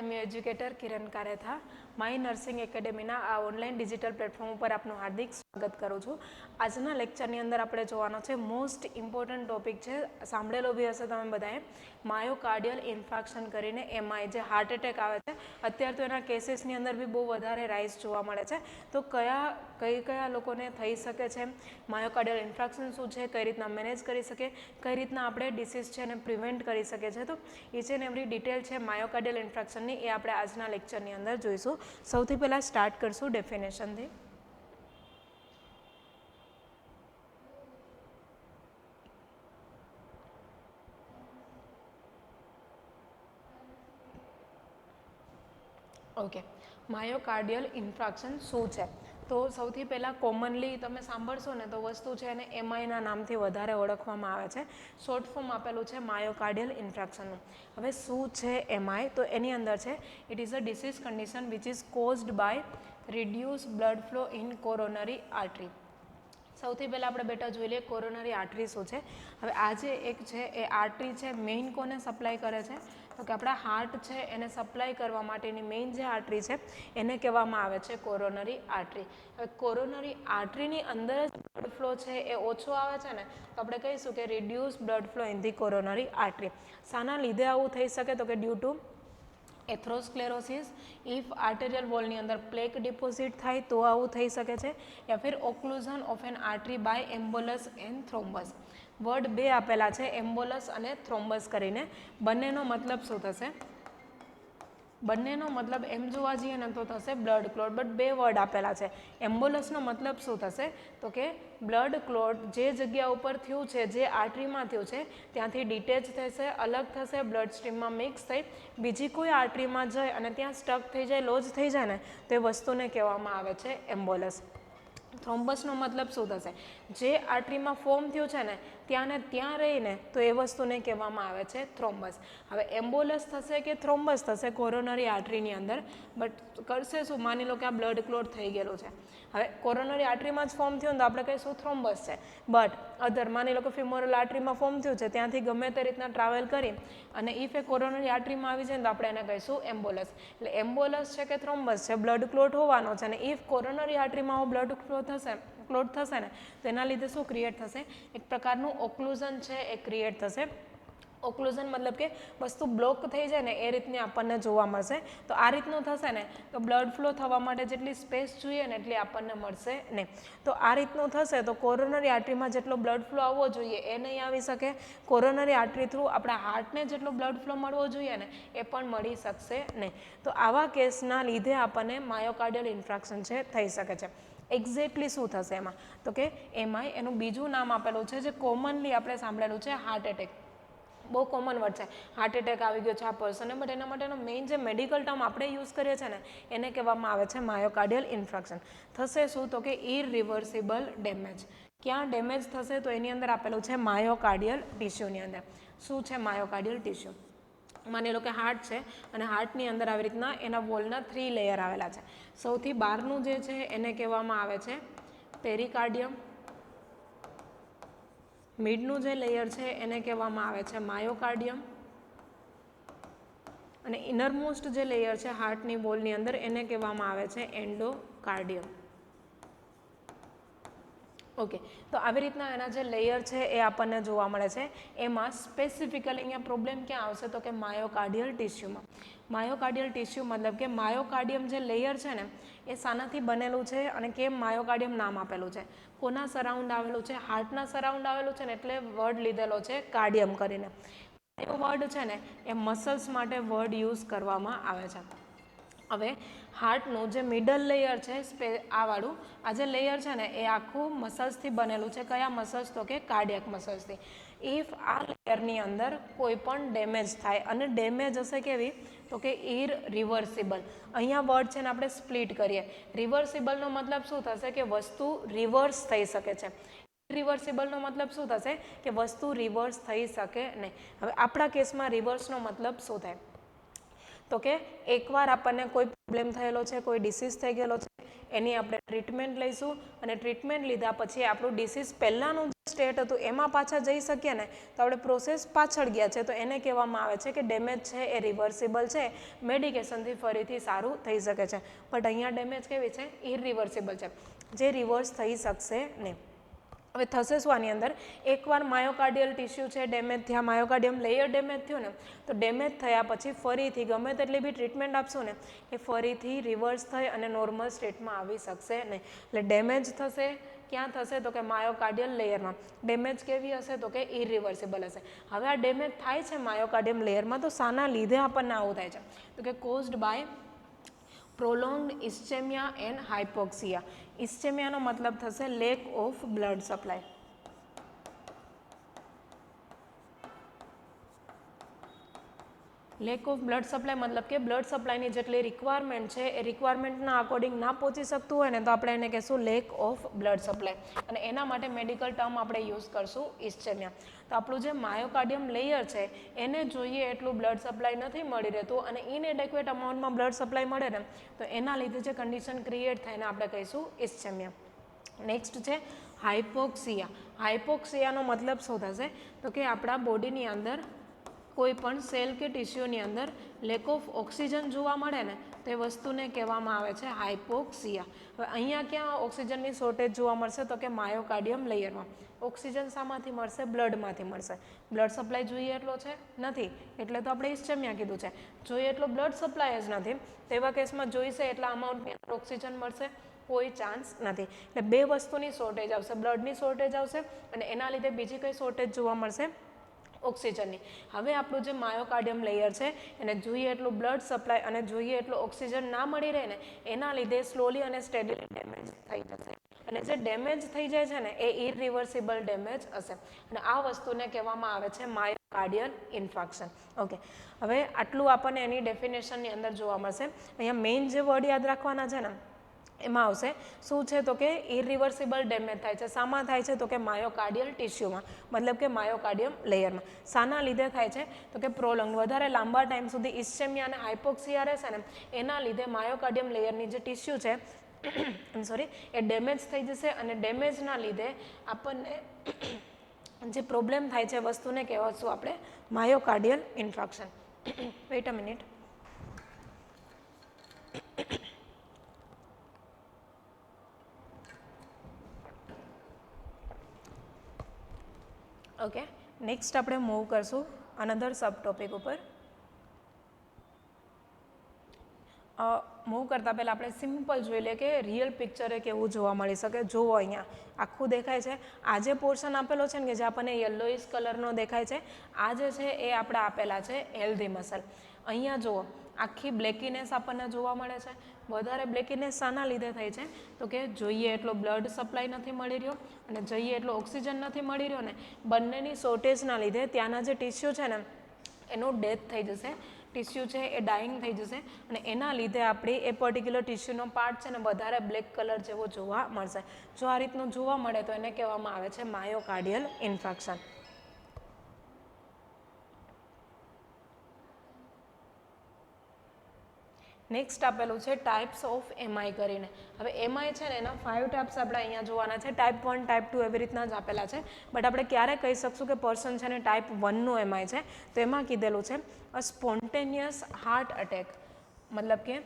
M educator Kiran Karetha my nursing એકેડેમીના આ online digital platform ઉપર આપનું હાર્દિક સ્વાગત કરું છું. આજના લેક્ચરની અંદર આપણે જોવાનો છે મોસ્ટ ઇમ્પોર્ટન્ટ ટોપિક છે, સાંભળેલો બી હશે તમે બધાએ, માયોકાર્ડિયલ ઇન્ફાર્ક્શન કરીને એમઆઈ, જે હાર્ટ એટેક આવે છે. અત્યારે તો એના કેસીસની અંદર બી બહુ વધારે રાઇઝ જોવા મળે છે. તો કયા લોકોને થઈ શકે છે, માયોકાર્ડિયલ ઇન્ફાર્ક્શન શું છે, કઈ રીતના મેનેજ કરી શકીએ, કઈ રીતના આપણે ડિસીઝ છે એને પ્રિવેન્ટ કરી શકીએ છીએ. તો ઈચ એન્ડ એવરી ડિટેલ છે માયોકાર્ડિયલ ઇન્ફાર્ક્શનની, એ આપણે આજના લેક્ચરની અંદર જોઈશું. સૌથી પહેલાં સ્ટાર્ટ કરશું ડેફિનેશનથી. ઓકે, માયોકાર્ડિયલ ઇન્ફાર્ક્શન શું છે? તો સૌથી પહેલાં કોમનલી તમે સાંભળશો ને તો વસ્તુ છે એને એમઆઈના નામથી વધારે ઓળખવામાં આવે છે. શોર્ટ ફોર્મ આપેલું છે માયોકાર્ડિયલ ઇન્ફાર્ક્શનનું. હવે શું છે એમઆઈ? તો એની અંદર છે it is a disease condition which is caused by reduce blood flow in coronary artery. સૌથી પહેલાં આપણે બેટા જોઈ લઈએ કોરોનરી આર્ટરી શું છે. હવે આ જે એક છે એ આર્ટરી છે, મેઇન કોને સપ્લાય કરે છે? તો કે આપણા હાર્ટ છે એને સપ્લાય કરવા માટેની મેઇન જે આર્ટરી છે એને કહેવામાં આવે છે કોરોનરી આર્ટરી. હવે કોરોનરી આર્ટરીની અંદર જ બ્લડ ફ્લો છે એ ઓછો આવે છે ને, તો આપણે કહીશું કે reduce blood flow in the coronary artery. શાના લીધે આવું થઈ શકે? તો કે due to atherosclerosis. If arterial વોલની અંદર પ્લેક ડિપોઝિટ થાય તો આવું થઈ શકે છે, યા ફિર occlusion of an artery by embolus and thrombus. Word બે આપેલા છે, એમ્બોલસ અને થ્રોમ્બસ કરીને. બંનેનો મતલબ શું થશે? બંનેનો મતલબ એમ જોવા જઈએ ને તો થશે બ્લડ ક્લોટ, બટ બે વર્ડ આપેલા છે. એમ્બોલસનો મતલબ શું થશે? તો કે બ્લડ ક્લોટ જે જગ્યા ઉપર થયું છે, જે આર્ટરીમાં થયું છે ત્યાંથી ડિટેચ થશે, અલગ થશે, બ્લડ સ્ટ્રીમમાં મિક્સ થઈ બીજી કોઈ આર્ટરીમાં જાય અને ત્યાં સ્ટક થઈ જાય, લોજ થઈ જાય ને, તો એ વસ્તુને કહેવામાં આવે છે એમ્બોલસ. થ્રોમ્બસનો મતલબ શું થશે? જે આર્ટરીમાં ફોર્મ થયું છે ને ત્યાં ને ત્યાં રહીને તો એ વસ્તુને કહેવામાં આવે છે થ્રોમ્બસ. હવે એમ્બોલસ થશે કે થ્રોમ્બસ થશે કોરોનરી આર્ટરીની અંદર, બટ કરશે શું? માની લો કે આ બ્લડ ક્લોટ થઈ ગયેલું છે. હવે કોરોનરી આર્ટરીમાં જ ફોર્મ થયું ને તો આપણે કહીશું થ્રોમ્બસ છે. બટ અધર માની લો કે ફિમોરલ આર્ટરીમાં ફોર્મ થયું છે, ત્યાંથી ગમે તે રીતના ટ્રાવેલ કરી અને ઇફ એ કોરોનરી આર્ટરીમાં આવી જાય ને તો આપણે એને કહીશું એમ્બોલસ. એટલે એમ્બોલસ છે કે થ્રોમ્બસ છે, બ્લડ ક્લોટ હોવાનો છે. અને ઇફ કોરોનરી આર્ટરીમાં બ્લડ ક્લોટ થશે ને તો એના લીધે શું ક્રિએટ થશે? એક પ્રકારનું ઓક્લુઝન છે એ ક્રિએટ થશે. ઓક્લુઝન મતલબ કે વસ્તુ બ્લોક થઈ જાય ને એ રીતની આપણને જોવા મળશે. તો આ રીતનું થશે ને તો બ્લડ ફ્લો થવા માટે જેટલી સ્પેસ જોઈએ ને એટલી આપણને મળશે નહીં. તો આ રીતનું થશે તો કોરોનરી આર્ટરીમાં જેટલો બ્લડ ફ્લો આવવો જોઈએ એ નહીં આવી શકે. કોરોનરી આર્ટરી થ્રુ આપણા હાર્ટને જેટલો બ્લડ ફ્લો મળવો જોઈએ ને એ પણ મળી શકશે નહીં. તો આવા કેસના લીધે આપણને માયોકાર્ડિયલ ઇન્ફાર્ક્શન છે થઈ શકે છે. એક્ઝેક્ટલી શું થશે એમાં? તો કે એમાંય એનું બીજું નામ આપેલું છે જે કોમનલી આપણે સાંભળેલું છે હાર્ટ એટેક. બહુ કોમન વર્ડ છે, હાર્ટ એટેક આવી ગયો છે આ પર્સનને, બટ એના માટેનો મેઇન જે મેડિકલ ટર્મ આપણે યુઝ કરીએ છીએ ને એને કહેવામાં આવે છે માયોકાર્ડિયલ ઇન્ફાર્ક્શન. થશે શું? તો કે ઇરિવર્સિબલ ડેમેજ. ક્યાં ડેમેજ થશે? તો એની અંદર આપેલું છે માયોકાર્ડિયલ ટિશ્યુની અંદર. શું છે માયોકાર્ડિયલ ટિશ્યુ? માની લો કે હાર્ટ છે અને હાર્ટની અંદર આવી રીતના એના વોલના 3 લેયર આવેલા છે. સૌથી બહારનું જે છે એને કહેવામાં આવે છે પેરિકાર્ડિયમ. મિડનું જે લેયર છે એને કહેવામાં આવે છે માયોકાર્ડિયમ. અને ઇનરમોસ્ટ જે લેયર છે હાર્ટની વોલની અંદર એને કહેવામાં આવે છે એન્ડોકાર્ડિયમ. ઓકે, તો આવી રીતના એના જે લેયર છે એ આપણને જોવા મળે છે. એમાં સ્પેસિફિકલી અહીંયા પ્રોબ્લેમ ક્યાં આવશે? તો કે માયોકાર્ડિયલ ટિશ્યુમાં. માયોકાર્ડિયલ ટિશ્યુ મતલબ કે માયોકાર્ડિયમ જે લેયર છે ને એ શાનાથી બનેલું છે અને કેમ માયોકાર્ડિયમ નામ આપેલું છે? કોના સરાઉન્ડ આવેલું છે? હાર્ટના સરાઉન્ડ આવેલું છે ને એટલે વર્ડ લીધેલો છે કાર્ડિયમ કરીને. એ વર્ડ છે ને એ મસલ્સ માટે વર્ડ યુઝ કરવામાં આવે છે. હવે હાર્ટનું જે મિડલ લેયર છે આ વાળું, આ જે લેયર છે ને એ આખું મસલ્સથી બનેલું છે. કયા મસલ્સ? તો કે કાર્ડિયક મસલ્સથી. ઇફ આ લેયરની અંદર કોઈ પણ ડેમેજ થાય, અને ડેમેજ હશે કેવી? તો કે ઇરરિવર્સિબલ. અહીંયા વર્ડ છે ને આપણે સ્પ્લિટ કરીએ. રિવર્સિબલનો મતલબ શું થશે? કે વસ્તુ રિવર્સ થઈ શકે છે. ઇરિવર્સિબલનો મતલબ શું થશે? કે વસ્તુ રિવર્સ થઈ શકે નહીં. હવે આપણા કેસમાં રિવર્સનો મતલબ શું થાય? તો કે એકવાર આપણને કોઈ પ્રોબ્લેમ થયેલો છે, કોઈ ડિસીઝ થઈ ગયેલો છે, એની આપણે ટ્રીટમેન્ટ લઈશું અને ટ્રીટમેન્ટ લીધા પછી આપણું ડિસીઝ પહેલાંનું જે સ્ટેટ હતું એમાં પાછા જઈ શકીએ ને તો આપણે પ્રોસેસ પાછળ ગયા છે, તો એને કહેવામાં આવે છે કે ડેમેજ છે એ રિવર્સિબલ છે, મેડિકેશનથી ફરીથી સારું થઈ શકે છે. બટ અહીંયા ડેમેજ કેવી છે? ઇરિવર્સિબલ છે, જે રિવર્સ થઈ શકશે નહીં. હવે થશે શું આની અંદર? એકવાર માયોકાર્ડિયલ ટિશ્યુ છે ડેમેજ થયા, માયોકાર્ડિયમ લેયર ડેમેજ થયું ને તો ડેમેજ થયા પછી ફરીથી ગમે તેટલી બી ટ્રીટમેન્ટ આપશો ને એ ફરીથી રિવર્સ થઈ અને નોર્મલ સ્ટેટમાં આવી શકશે નહીં. એટલે ડેમેજ થશે ક્યાં થશે? તો કે માયોકાર્ડિયલ લેયરમાં. ડેમેજ કેવી હશે? તો કે ઇરિવર્સિબલ હશે. હવે આ ડેમેજ થાય છે માયોકાર્ડિયમ લેયરમાં તો શાના લીધે આપણને આવું થાય છે? તો કે કોઝડ બાય પ્રોલોંગ્ડ ઇસ્ચેમિયા એન્ડ હાઇપોક્સિયા. ઇસ્ચેમિયાનો મતલબ થશે lake of blood supply. Lake of blood supply મતલબ કે બ્લડ સપ્લાયની જેટલી રિક્વાયરમેન્ટ છે એ રિક્વાયરમેન્ટના અકોર્ડિંગ ના પહોંચી શકતું હોય ને તો આપણે એને કહેશું લેક ઓફ બ્લડ સપ્લાય, અને એના માટે મેડિકલ ટર્મ આપણે યુઝ કરશું ઇસ્ચેમિયા. તો આપણું જે માયોકાર્ડિયમ લેયર છે એને જોઈએ એટલું બ્લડ સપ્લાય નથી મળી રહેતું અને ઇનએડેક્વેટ અમાઉન્ટમાં બ્લડ સપ્લાય મળે ને તો એના લીધે જે કન્ડિશન ક્રિએટ થાય એને આપણે કહીશું ઇસ્ચેમિયા. નેક્સ્ટ છે હાઇપોક્સિયા. હાઇપોક્સિયાનો મતલબ શું થશે? તો કે આપણા બોડીની અંદર કોઈ પણ સેલ કે ટિશ્યુની અંદર લેક ઓફ ઓક્સિજન જોવા મળે ને તે વસ્તુને કહેવામાં આવે છે હાઇપોક્સિયા. હવે અહીંયા ક્યાં ઓક્સિજનની શોર્ટેજ જોવા મળશે? તો કે માયોકાર્ડિયમ લેયરમાં. ઓક્સિજન શામાંથી મળશે? બ્લડમાંથી મળશે. બ્લડ સપ્લાય જોઈએ એટલો છે? નથી, એટલે તો આપણે ઇસ્ચેમિયા કીધું છે. જોઈએ એટલો બ્લડ સપ્લાય જ નથી તેવા કેસમાં જોઈશે એટલા અમાઉન્ટની અંદર ઓક્સિજન મળશે? કોઈ ચાન્સ નથી. એટલે બે વસ્તુની શોર્ટેજ આવશે, બ્લડની શોર્ટેજ આવશે અને એના લીધે બીજી કઈ શોર્ટેજ જોવા મળશે? ઓક્સિજનની. હવે આપણું જે માયોકાર્ડિયમ લેયર છે એને જોઈએ એટલું બ્લડ સપ્લાય અને જોઈએ એટલું ઓક્સિજન ના મળી રહે ને એના લીધે સ્લોલી અને સ્ટેડીલી ડેમેજ થઈ જશે, અને જે ડેમેજ થઈ જાય છે ને એ ઇરિવર્સિબલ ડેમેજ હશે અને આ વસ્તુને કહેવામાં આવે છે માયોકાર્ડિયલ ઇન્ફાર્ક્શન. ઓકે, હવે આટલું આપણને એની ડેફિનેશનની અંદર જોવા મળશે. અહીંયા મેઇન જે વર્ડ યાદ રાખવાના છે ને એમાં આવશે શું છે? તો કે ઇરિવર્સિબલ ડેમેજ થાય છે. શામાં થાય છે? તો કે માયોકાર્ડિયલ ટિશ્યુમાં, મતલબ કે માયોકાર્ડિયમ લેયરમાં. શાના લીધે થાય છે? તો કે પ્રોલોંગ વધારે લાંબા ટાઈમ સુધી ઇસ્ચેમિયા અને હાઇપોક્સિયા રહેશે ને એના લીધે માયોકાર્ડિયમ લેયરની જે ટિશ્યુ છે સોરી એ ડેમેજ થઈ જશે અને ડેમેજના લીધે આપણને જે પ્રોબ્લેમ થાય છે વસ્તુને કહેવાશું આપણે માયોકાર્ડિયલ ઇન્ફાર્ક્શન. વેઇટ અ મિનિટ. ઓકે, નેક્સ્ટ આપણે મૂવ કરશું અનધર સબ ટોપિક ઉપર. મૂવ કરતાં પહેલાં આપણે સિમ્પલ જોઈ લઈએ કે રિયલ પિક્ચર એ કેવું જોવા મળી શકે. જુઓ અહીંયા આખું દેખાય છે. આ જે પોર્શન આપેલો છે ને કે જે આપણને યલોઇશ કલરનો દેખાય છે આ જે છે એ આપણે આપેલા છે હેલ્ધી મસલ. અહીંયા જુઓ આખી બ્લેકીનેસ આપણને જોવા મળે છે. વધારે બ્લેકીનેસ શાના લીધે થાય છે? તો કે જોઈએ એટલો બ્લડ સપ્લાય નથી મળી રહ્યો અને જોઈએ એટલો ઓક્સિજન નથી મળી રહ્યો ને બંનેની શોર્ટેજના લીધે ત્યાંના જે ટિશ્યુ છે ને એનું ડેથ થઈ જશે. ટિશ્યુ છે એ ડાઈંગ થઈ જશે અને એના લીધે આપણી એ પર્ટિક્યુલર ટિશ્યુનો પાર્ટ છે ને વધારે બ્લેક કલર જેવો જોવા મળશે. જો આ રીતનું જોવા મળે તો એને કહેવામાં આવે છે માયોકાર્ડિયલ ઇન્ફાર્ક્શન. નેક્સ્ટ આપેલું છે ટાઈપ્સ ઓફ એમઆઈ કરીને. હવે એમઆઈ છે ને એના 5 ટાઈપ્સ આપણે અહીંયા જોવાના છે. ટાઈપ 1, ટાઈપ 2 એવી રીતના જ આપેલા છે. બટ આપણે ક્યારે કહી શકશું કે પર્સન છે ને ટાઈપ 1નું એમઆઈ છે? તો એમાં કીધેલું છે અ સ્પોન્ટેનિયસ હાર્ટ અટેક, મતલબ કે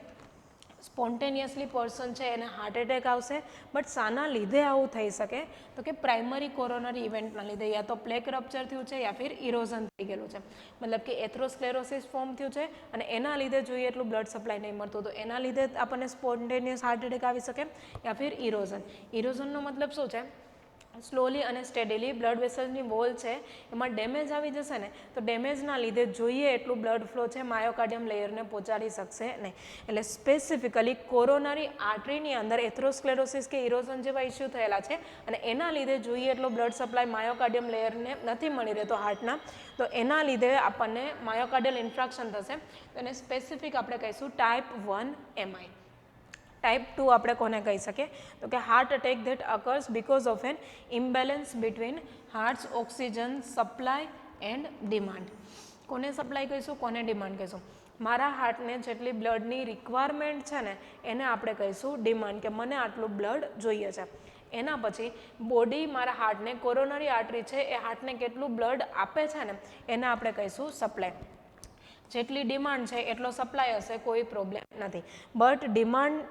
સ્પોન્ટેનિયસલી પર્સન છે એને હાર્ટ એટેક આવશે. બટ શાના લીધે આવું થઈ શકે? તો કે પ્રાઇમરી કોરોનરી ઇવેન્ટના લીધે, યા તો પ્લેક રપ્ચર થયું છે યા ફિર ઇરોઝન થઈ ગયેલું છે, મતલબ કે એથ્રોસ્ક્લેરોસિસ ફોર્મ થયું છે અને એના લીધે જોઈએ એટલું બ્લડ સપ્લાય નહીં મળતું તો એના લીધે આપણને સ્પોન્ટેનિયસ હાર્ટ એટેક આવી શકે. યા ફિર ઇરોઝન. ઇરોઝનનો મતલબ શું છે? સ્લોલી અને સ્ટેડીલી બ્લડ વેસલની વોલ છે એમાં ડેમેજ આવી જશે ને તો ડેમેજના લીધે જોઈએ એટલું બ્લડ ફ્લો છે માયોકાર્ડિયમ લેયરને પહોંચાડી શકશે નહીં. એટલે સ્પેસિફિકલી કોરોનરી આર્ટરીની અંદર એથ્રોસ્ક્લેરોસિસ કે ઇરોઝન જેવા ઇસ્યુ થયેલા છે અને એના લીધે જોઈએ એટલો બ્લડ સપ્લાય માયોકાર્ડિયમ લેયરને નથી મળી રહેતો હાર્ટના, તો એના લીધે આપણને માયોકાર્ડિયલ ઇન્ફ્રાક્શન થશે. તો એને સ્પેસિફિક આપણે કહીશું ટાઈપ 1 એમઆઈ. ટાઈપ 2 આપણે કોને કહી શકીએ? તો કે heart attack that occurs because of an imbalance between hearts oxygen supply and demand. કોને સપ્લાય કહીશું, કોને ડિમાન્ડ કહીશું? મારા હાર્ટને જેટલી બ્લડની રિક્વાયરમેન્ટ છે ને એને આપણે કહીશું ડિમાન્ડ, કે મને આટલું બ્લડ જોઈએ છે. એના પછી બોડી મારા હાર્ટને, કોરોનરી આર્ટરી છે એ હાર્ટને કેટલું બ્લડ આપે છે ને એને આપણે કહીશું સપ્લાય. જેટલી ડિમાન્ડ છે એટલો સપ્લાય હશે, કોઈ પ્રોબ્લેમ નથી. બટ ડિમાન્ડ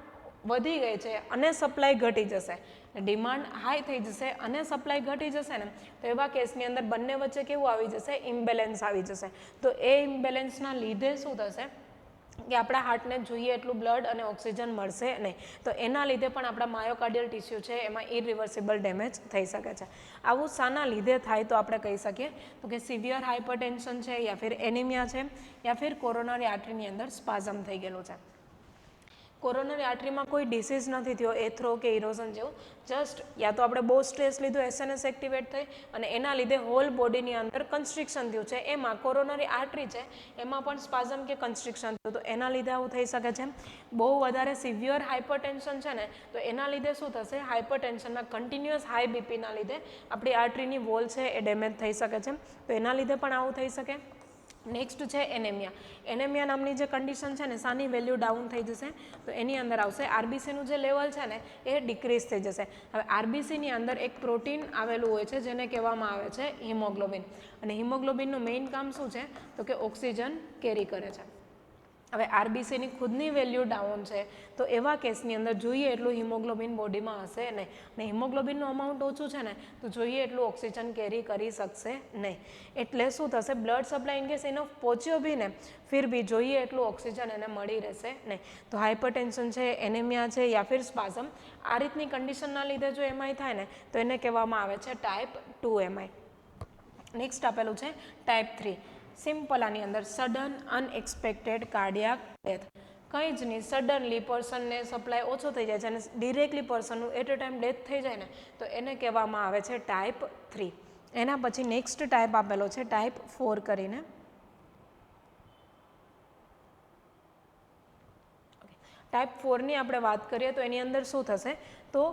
વધી ગઈ છે અને સપ્લાય ઘટી જશે, ડિમાન્ડ હાઈ થઈ જશે અને સપ્લાય ઘટી જશે ને, તો એવા કેસની અંદર બંને વચ્ચે કેવું આવી જશે, ઇમ્બેલેન્સ આવી જશે. તો એ ઇમ્બેલેન્સના લીધે શું થશે કે આપણા હાર્ટને જોઈએ એટલું બ્લડ અને ઓક્સિજન મળશે નહીં. તો એના લીધે પણ આપણા માયોકાર્ડિયલ ટિશ્યુ છે એમાં ઇરિવર્સિબલ ડેમેજ થઈ શકે છે. આવું શાના લીધે થાય તો આપણે કહી શકીએ તો કે સિવિયર હાઇપરટેન્શન છે, યા ફિર એનિમિયા છે, યા ફિર કોરોનરી આર્ટરીની અંદર સ્પાઝમ થઈ ગયેલું છે. કોરોનરી આર્ટરીમાં કોઈ ડિસીઝ નથી થયો, એથ્રો કે ઇરોઝન જેવું, જસ્ટ યા તો આપણે બહુ સ્ટ્રેસ લીધું, એસએનએસ એક્ટિવેટ થઈ અને એના લીધે હોલ બોડીની અંદર કન્સ્ટ્રિક્શન થયું છે. એમાં કોરોનરી આર્ટરી છે એમાં પણ સ્પાઝમ કે કન્સ્ટ્રિક્શન થયું, તો એના લીધે આવું થઈ શકે છે. બહુ વધારે સિવિયર હાઇપરટેન્શન છે ને તો એના લીધે શું થશે, હાઇપરટેન્શનમાં કન્ટિન્યુઅસ હાઈ બીપીના લીધે આપણી આર્ટરીની વોલ છે એ ડેમેજ થઈ શકે છે, તો એના લીધે પણ આવું થઈ શકે. નેક્સ્ટ છે એનેમિયા. એનેમિયા નામની જે કન્ડિશન છે ને, સાની વેલ્યુ ડાઉન થઈ જશે, તો એની અંદર આવશે આરબીસીનું જે લેવલ છે ને એ ડિક્રીઝ થઈ જશે. હવે આરબીસીની અંદર એક પ્રોટીન આવેલું હોય છે જેને કહેવામાં આવે છે હિમોગ્લોબિન, અને હિમોગ્લોબિનનું મેઇન કામ શું છે તો કે ઓક્સિજન કેરી કરે છે. હવે આરબીસીની ખુદની વેલ્યુ ડાઉન છે તો એવા કેસની અંદર જોઈએ એટલું હિમોગ્લોબિન બોડીમાં હશે નહીં, અને હિમોગ્લોબિનનું અમાઉન્ટ ઓછું છે ને તો જોઈએ એટલું ઓક્સિજન કેરી કરી શકશે નહીં. એટલે શું થશે, બ્લડ સપ્લાય ઇનકેસ એનો પહોંચ્યો બી ને ફિર બી જોઈએ એટલું ઓક્સિજન એને મળી રહેશે નહીં. તો હાઇપરટેન્શન છે, એનેમિયા છે, યા ફિર સ્પાઝમ, આ રીતની કન્ડિશનના લીધે જો એમઆઈ થાય ને તો એને કહેવામાં આવે છે ટાઈપ 2 એમઆઈ. નેક્સ્ટ આપેલું છે ટાઈપ 3. સિમ્પલ આની અંદર સડન અનએક્સપેક્ટેડ કાર્ડિયાક ડેથ. કંઈ જ નહીં, સડનલી પર્સનને સપ્લાય ઓછો થઈ જાય છે અને ડિરેક્ટલી પર્સનનું એટ અ ટાઈમ ડેથ થઈ જાય ને તો એને કહેવામાં આવે છે ટાઈપ 3. એના પછી નેક્સ્ટ ટાઈપ આપેલો છે ટાઈપ 4 કરીને. ટાઈપ 4ની આપણે વાત કરીએ તો એની અંદર શું થશે, તો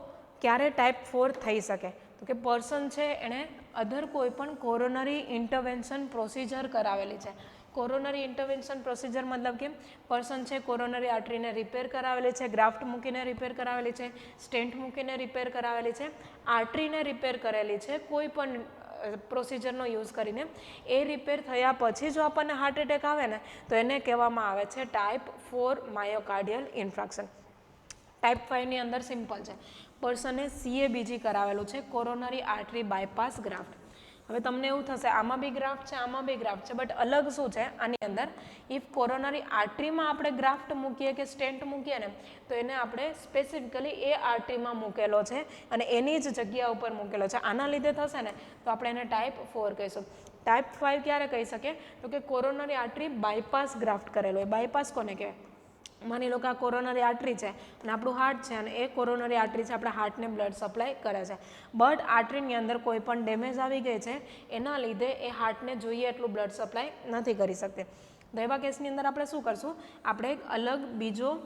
ક્યારે ટાઈપ 4 થઈ શકે તો કે પર્સન છે એણે અધર કોઈ પણ કોરોનરી ઇન્ટરવેન્શન પ્રોસિજર કરાવેલી છે. કોરોનરી ઇન્ટરવેન્શન પ્રોસિજર મતલબ કે પર્સન છે કોરોનરી આર્ટરીને રિપેર કરાવેલી છે, ગ્રાફ્ટ મૂકીને રિપેર કરાવેલી છે, સ્ટેન્ટ મૂકીને રિપેર કરાવેલી છે, આર્ટરીને રિપેર કરેલી છે, કોઈ પણ પ્રોસિજરનો યુઝ કરીને. એ રિપેર થયા પછી જો આપણને હાર્ટ એટેક આવે ને તો એને કહેવામાં આવે છે ટાઈપ 4 માયોકાર્ડિયલ ઇન્ફ્રાક્શન. ટાઈપ 5ની અંદર સિમ્પલ છે, પર્સને CABG કરાવેલું છે, કોરોનરી આર્ટરી બાયપાસ ગ્રાફ્ટ. હવે તમને એવું થશે આમાં બી ગ્રાફ્ટ છે, આમાં બી ગ્રાફ્ટ છે, બટ અલગ શું છે આની અંદર, ઇફ કોરોનરી આર્ટરીમાં આપણે ગ્રાફ્ટ મૂકીએ કે સ્ટેન્ટ મૂકીએ ને તો એને આપણે સ્પેસિફિકલી એ આર્ટરીમાં મૂકેલો છે અને એની જ જગ્યા ઉપર મૂકેલો છે, આના લીધે થશે ને તો આપણે એને ટાઈપ 4 કહીશું. ટાઈપ 5 ક્યારે કહી શકીએ તો કે કોરોનરી આર્ટરી બાયપાસ ગ્રાફ્ટ કરેલો હોય. બાયપાસ કોને કહેવાય, માની લો કે આ કોરોનરી આર્ટરી છે અને આપણું હાર્ટ છે અને એ કોરોનરી આર્ટરી છે આપણા હાર્ટને બ્લડ સપ્લાય કરે છે, બટ આર્ટરીની અંદર કોઈ પણ ડેમેજ આવી ગઈ છે એના લીધે એ હાર્ટને જોઈએ એટલું બ્લડ સપ્લાય નથી કરી શકતી. તો એવા કેસની અંદર આપણે શું કરશું, આપણે એક અલગ બીજો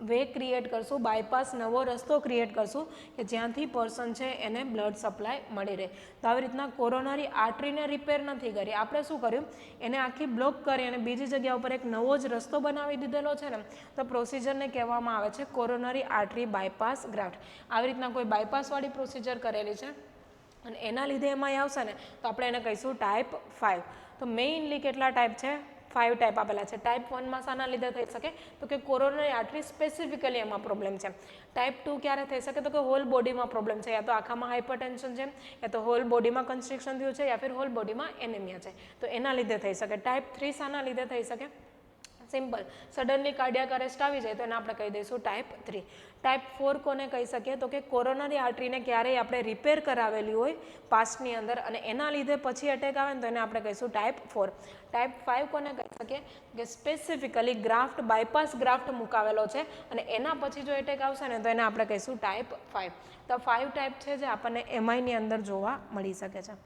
વે ક્રિએટ કરશું, બાયપાસ નવો રસ્તો ક્રિએટ કરશું કે જ્યાંથી પર્સન છે એને બ્લડ સપ્લાય મળી રહે. તો આવી રીતના કોરોનરી આર્ટરીને રિપેર નથી કરી, આપણે શું કર્યું, એને આખી બ્લોક કરી અને બીજી જગ્યા ઉપર એક નવો જ રસ્તો બનાવી દીધેલો છે ને, તો પ્રોસિજરને કહેવામાં આવે છે કોરોનરી આર્ટરી બાયપાસ ગ્રાફ્ટ. આવી રીતના કોઈ બાયપાસવાળી પ્રોસિજર કરેલી છે અને એના લીધે એમાં આવશે ને તો આપણે એને કહીશું ટાઈપ 5. તો મેઇનલી કેટલા ટાઈપ છે, 5 ટાઈપ આપેલા છે. ટાઈપ 1માં શાના લીધે થઈ શકે તો કે કોરોનરી આર્ટરી સ્પેસિફિકલી એમાં પ્રોબ્લેમ છે. ટાઈપ 2 ક્યારે થઈ શકે તો કે હોલ બોડીમાં પ્રોબ્લેમ છે, યા તો આખામાં હાઇપરટેન્શન છે, યા તો હોલ બોડીમાં કન્સ્ટ્રિક્શન થયું છે, યા ફિર હોલ બોડીમાં એનેમિયા છે, તો એના લીધે થઈ શકે. ટાઈપ 3 શાના લીધે થઈ શકે, સિમ્પલ, સડનલી કાર્ડિયાક અરેસ્ટ આવી જાય તો એને આપણે કહી દઈશું ટાઈપ 3. ટાઈપ 4 કોને કહી શકીએ તો કે કોરોનરી આર્ટરીને ક્યારેય આપણે રિપેર કરાવેલી હોય પાસ્ટની અંદર અને એના લીધે પછી અટેક આવે ને તો એને આપણે કહીશું ટાઈપ 4. ટાઈપ 5 કોને કહી શકીએ કે સ્પેસિફિકલી ગ્રાફ્ટ બાયપાસ ગ્રાફ્ટ મુકાવેલો છે અને એના પછી જો એટેક આવશે ને તો એને આપણે કહીશું ટાઈપ 5. તો 5 ટાઈપ છે જે આપણને એમઆઈની અંદર જોવા મળી શકે છે.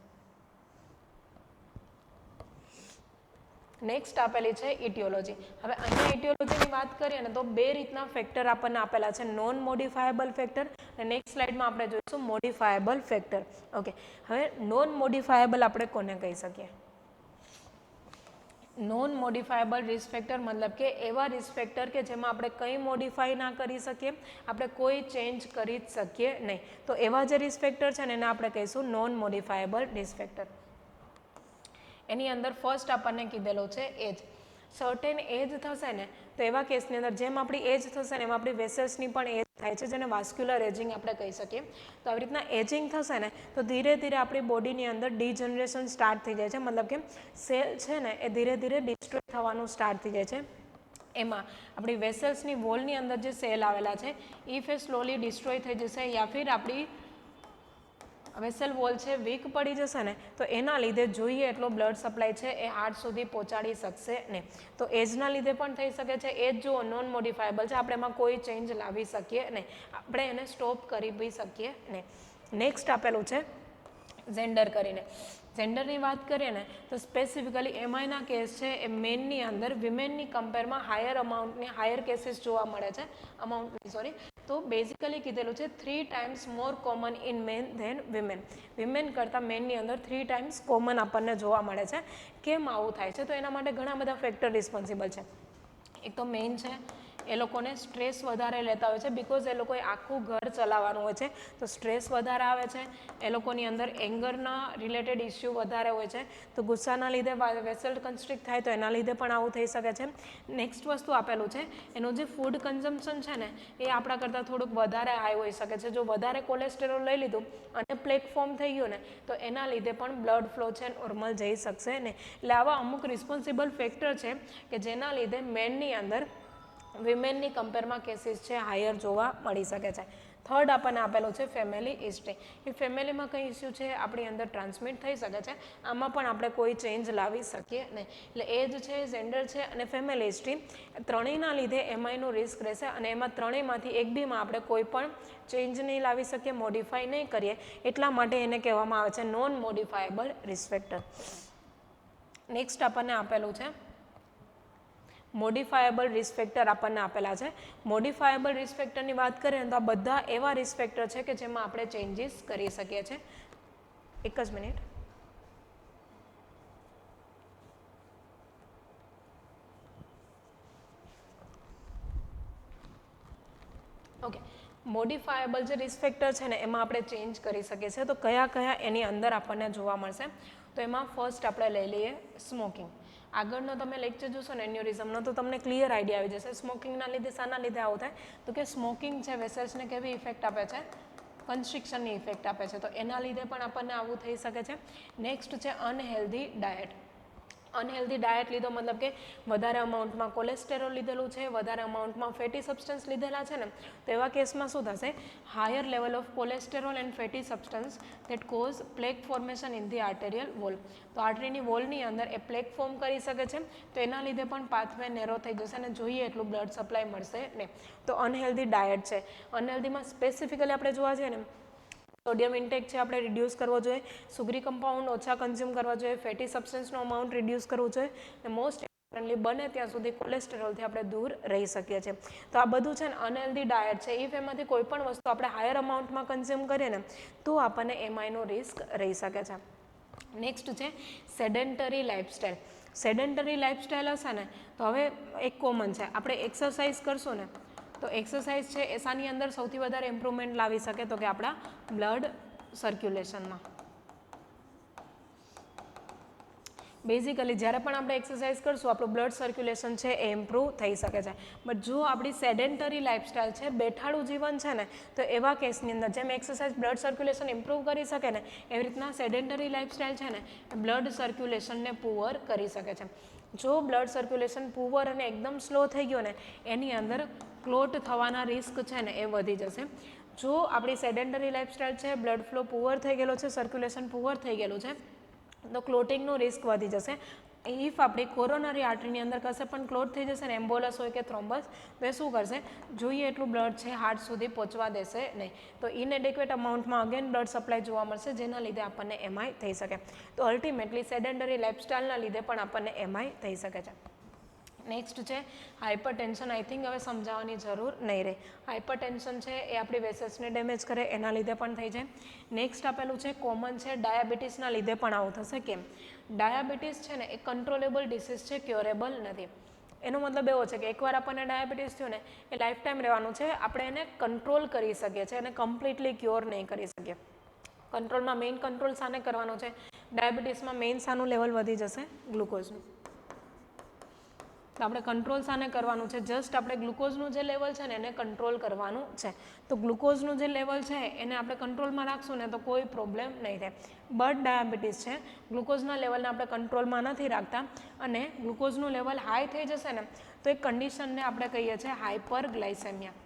નેક્સ્ટ આપેલી છે ઇટિયોલોજી. હવે અહીંયા ઇટિયોલોજીની વાત કરીએ ને તો બે રીતના ફેક્ટર આપણને આપેલા છે, નોન મોડિફાયેબલ ફેક્ટર અને નેક્સ્ટ સ્લાઇડમાં આપણે જોઈશું મોડિફાયેબલ ફેક્ટર. ઓકે, હવે નોન મોડિફાયેબલ આપણે કોને કહી શકીએ, નોન મોડિફાયેબલ રિસ્ક ફેક્ટર મતલબ કે એવા રિસ્ક ફેક્ટર કે જેમાં આપણે કંઈ મોડિફાઈ ના કરી શકીએ, આપણે કોઈ ચેન્જ કરી જ શકીએ નહીં. તો એવા જે રિસ્ક ફેક્ટર છે ને એને આપણે કહીશું નોન મોડિફાયેબલ રિસ્ક ફેક્ટર. એની અંદર ફર્સ્ટ આપણને કીધેલો છે એજ. સર્ટેન એજ થશે ને તો એવા કેસની અંદર જેમ આપણી એજ થશે ને એમ આપણી વેસલ્સની પણ એજ થાય છે, જેને વાસ્ક્યુલર એજિંગ આપણે કહી શકીએ. તો આવી રીતના એજિંગ થશે ને તો ધીરે ધીરે આપણી બોડીની અંદર ડીજનરેશન સ્ટાર્ટ થઈ જાય છે, મતલબ કે સેલ છે ને એ ધીરે ધીરે ડિસ્ટ્રોય થવાનું સ્ટાર્ટ થઈ જાય છે. એમાં આપણી વેસલ્સની વોલની અંદર જે સેલ આવેલા છે ઇફ એ સ્લોલી ડિસ્ટ્રોય થઈ જશે યા ફિર આપણી વેસલ વોલ છે વીક પડી જશે ને તો એના લીધે જોઈએ એટલો બ્લડ સપ્લાય છે એ હાર્ટ સુધી પહોંચાડી શકશે નહીં. તો એજના લીધે પણ થઈ શકે છે. એજ જો નોન મોડિફાયેબલ છે, આપણે એમાં કોઈ ચેન્જ લાવી શકીએ નહીં, આપણે એને સ્ટોપ કરી બી શકીએ નહીં. નેક્સ્ટ આપેલું છે જેન્ડર કરીને. જેન્ડરની વાત કરીએ ને તો સ્પેસિફિકલી એમઆઈના કેસ છે એ મેનની અંદર વિમેનની કમ્પેરમાં હાયર કેસીસ જોવા મળે છે, તો બેઝિકલી કીધેલું છે 3 times more common in men than women. Women કરતાં મેનની અંદર 3 times કોમન આપણને જોવા મળે છે. કેમ આવું થાય છે? તો એના માટે ઘણા બધા ફેક્ટર રિસ્પોન્સિબલ છે. એક તો મેઇન છે એ લોકોને સ્ટ્રેસ વધારે લેતા હોય છે, બિકોઝ એ લોકોએ આખું ઘર ચલાવવાનું હોય છે, તો સ્ટ્રેસ વધારે આવે છે. એ લોકોની અંદર એંગરના રિલેટેડ ઇસ્યુ વધારે હોય છે, તો ગુસ્સાના લીધે વેસલ કન્સ્ટ્રિક્ટ થાય તો એના લીધે પણ આવું થઈ શકે છે. નેક્સ્ટ વસ્તુ આપેલું છે એનું જે ફૂડ કન્ઝમ્પશન છે ને એ આપણા કરતાં થોડુંક વધારે હાઈ હોઈ શકે છે. જો વધારે કોલેસ્ટેરોલ લઈ લીધું અને પ્લેક ફોર્મ થઈ ગયું ને તો એના લીધે પણ બ્લડ ફ્લો છે નોર્મલ જઈ શકશે નહીં. એટલે આવા અમુક રિસ્પોન્સિબલ ફેક્ટર છે કે જેના લીધે મેનની અંદર વિમેનની કમ્પેરમાં કેસીસ છે હાયર જોવા મળી શકે છે. થર્ડ આપણને આપેલું છે ફેમિલી હિસ્ટ્રી. એ ફેમિલીમાં કંઈ ઇસ્યુ છે આપણી અંદર ટ્રાન્સમિટ થઈ શકે છે, આમાં પણ આપણે કોઈ ચેન્જ લાવી શકીએ નહીં. એટલે એજ છે, જેન્ડર છે અને ફેમિલી હિસ્ટ્રી ત્રણેયના લીધે એમઆઈનું રિસ્ક રહેશે અને એમાં ત્રણેયમાંથી એક બીમાં આપણે કોઈ પણ ચેન્જ નહીં લાવી શકીએ, મોડિફાઈ નહીં કરીએ, એટલા માટે એને કહેવામાં આવે છે non modifiable risk factor. Next આપણને આપેલું છે મોડિફાયેબલ રિસ્ક ફેક્ટર આપણને આપેલા છે. મોડિફાયેબલ રિસ્ક ફેક્ટરની વાત કરીએ તો આ બધા એવા રિસ્ક ફેક્ટર છે કે જેમાં આપણે ચેન્જીસ કરી શકીએ છીએ. એક જ મિનિટ. ઓકે, મોડિફાયેબલ જે રિસ્ક ફેક્ટર છે ને એમાં આપણે ચેન્જ કરી શકીએ છીએ. તો કયા કયા એની અંદર આપણને જોવા મળશે? તો એમાં ફર્સ્ટ આપણે લઈ લઈએ સ્મોકિંગ. આગળનો તમે લેક્ચર જોશો ને એન્યુરિઝમનો તો તમને ક્લિયર આઈડિયા આવી જશે સ્મોકિંગના લીધે શાના લીધે આવું થાય. તો કે સ્મોકિંગ છે વેસલ્સને કેવી ઇફેક્ટ આપે છે? કન્સ્ટ્રિક્શનની ઇફેક્ટ આપે છે, તો એના લીધે પણ આપણને આવું થઈ શકે છે. નેક્સ્ટ છે અનહેલ્ધી ડાયટ. અનહેલ્ધી ડાયટ લીધો મતલબ કે વધારે અમાઉન્ટમાં કોલેસ્ટેરોલ લીધેલું છે, વધારે અમાઉન્ટમાં ફેટી સબસ્ટન્સ લીધેલા છે ને, તો એવા કેસમાં શું થશે? Higher level of cholesterol and fatty substance that cause plaque formation in the arterial wall. તો આર્ટરીની વોલની અંદર એ પ્લેક ફોર્મ કરી શકે છે, તો એના લીધે પણ પાથવે નેરો થઈ જશે અને જોઈએ એટલું બ્લડ સપ્લાય મળશે નહીં. તો અનહેલ્ધી ડાયટ છે. અનહેલ્ધીમાં સ્પેસિફિકલી આપણે જોવા જઈએ ને સોડિયમ ઇન્ટેક છે આપણે રિડ્યુસ કરવો જોઈએ, સુગરી કમ્પાઉન્ડ ઓછા કન્ઝ્યુમ કરવા જોઈએ, ફેટી સબસ્ટન્સનો અમાઉન્ટ રિડ્યુસ કરવું જોઈએ અને મોસ્ટ ઇમ્પોર્ટન્ટલી બને ત્યાં સુધી કોલેસ્ટેરોલથી આપણે દૂર રહી શકીએ છીએ. તો આ બધું છે ને અનહેલ્ધી ડાયટ છે. ઇફ એમાંથી કોઈ પણ વસ્તુ આપણે હાયર અમાઉન્ટમાં કન્ઝ્યુમ કરીએ ને તો આપણને એમઆઈનો રિસ્ક રહી શકે છે. નેક્સ્ટ છે સેડેન્ટરી લાઇફસ્ટાઇલ. સેડેન્ટરી લાઇફસ્ટાઇલ હશે ને તો હવે એક કોમન છે, આપણે એક્સરસાઇઝ કરશું ને તો એક્સરસાઇઝ છે એ શાની અંદર સૌથી વધારે ઇમ્પ્રુવમેન્ટ લાવી શકે? તો કે આપણા બ્લડ સર્ક્યુલેશનમાં. બેઝિકલી જ્યારે પણ આપણે એક્સરસાઇઝ કરશું આપણું બ્લડ સર્ક્યુલેશન છે એ ઇમ્પ્રૂવ થઈ શકે છે. બટ જો આપણી સેડેન્ટરી લાઇફસ્ટાઇલ છે, બેઠાડું જીવન છે ને, તો એવા કેસની અંદર જેમ એક્સરસાઇઝ બ્લડ સર્ક્યુલેશન ઇમ્પ્રૂવ કરી શકે ને એવી રીતના સેડેન્ટરી લાઇફસ્ટાઇલ છે ને એ બ્લડ સર્ક્યુલેશનને પુઅર કરી શકે છે. જો બ્લડ સર્ક્યુલેશન પુઅર અને એકદમ સ્લો થઈ ગયો ને એની અંદર ક્લોટ થવાના રિસ્ક છે ને એ વધી જશે. જો આપણી સેડેન્ટરી લાઇફસ્ટાઇલ છે, બ્લડ ફ્લો પુઅર થઈ ગયેલો છે, સર્ક્યુલેશન પુઅર થઈ ગયેલું છે તો ક્લોટિંગનો રિસ્ક વધી જશે. ઇફ આપણી કોરોનરી આર્ટરીની અંદર કશે પણ ક્લોટ થઈ જશે ને એમ્બોલસ હોય કે થ્રોમ્બસ તો એ શું કરશે? જોઈએ એટલું બ્લડ છે હાર્ટ સુધી પહોંચવા દેશે નહીં. તો ઇનએડિક્વેટ અમાઉન્ટમાં અગેન બ્લડ સપ્લાય જોવા મળશે જેના લીધે આપણને એમઆઈ થઈ શકે. તો અલ્ટિમેટલી સેડેન્ટરી લાઇફસ્ટાઇલના લીધે પણ આપણને એમઆઈ થઈ શકે છે. નેક્સ્ટ છે હાઇપરટેન્શન. આઈ થિંક હવે સમજાવવાની જરૂર નહીં રહે. હાઇપરટેન્શન છે એ આપણી વેસલ્સને ડેમેજ કરે, એના લીધે પણ થઈ જાય. નેક્સ્ટ આપેલું છે કોમન છે ડાયાબિટીસના લીધે પણ આવું થશે. કેમ? ડાયાબિટીસ છે ને એ કંટ્રોલેબલ ડિસીઝ છે, ક્યોરેબલ નથી. એનો મતલબ એવો છે કે એકવાર આપણને ડાયાબિટીસ થયું ને એ લાઈફ ટાઈમ રહેવાનું છે. આપણે એને કંટ્રોલ કરી શકીએ છીએ, એને કમ્પ્લીટલી ક્યોર નહીં કરી શકીએ. કંટ્રોલમાં મેઇન કંટ્રોલ શાને કરવાનો છે? ડાયાબિટીસમાં મેઇન શાનું લેવલ વધી જશે? ગ્લુકોઝનું. તો આપણે કંટ્રોલ શાને કરવાનું છે? જસ્ટ આપણે ગ્લુકોઝનું જે લેવલ છે ને એને કંટ્રોલ કરવાનું છે. તો ગ્લુકોઝનું જે લેવલ છે એને આપણે કંટ્રોલમાં રાખશું ને તો કોઈ પ્રોબ્લેમ નહીં થાય. બટ ડાયાબિટીસ છે, ગ્લુકોઝના લેવલને આપણે કંટ્રોલમાં નથી રાખતા અને ગ્લુકોઝનું લેવલ હાઈ થઈ જશે ને તો એ કન્ડિશનને આપણે કહીએ છીએ હાઇપરગ્લાયસેમિયા.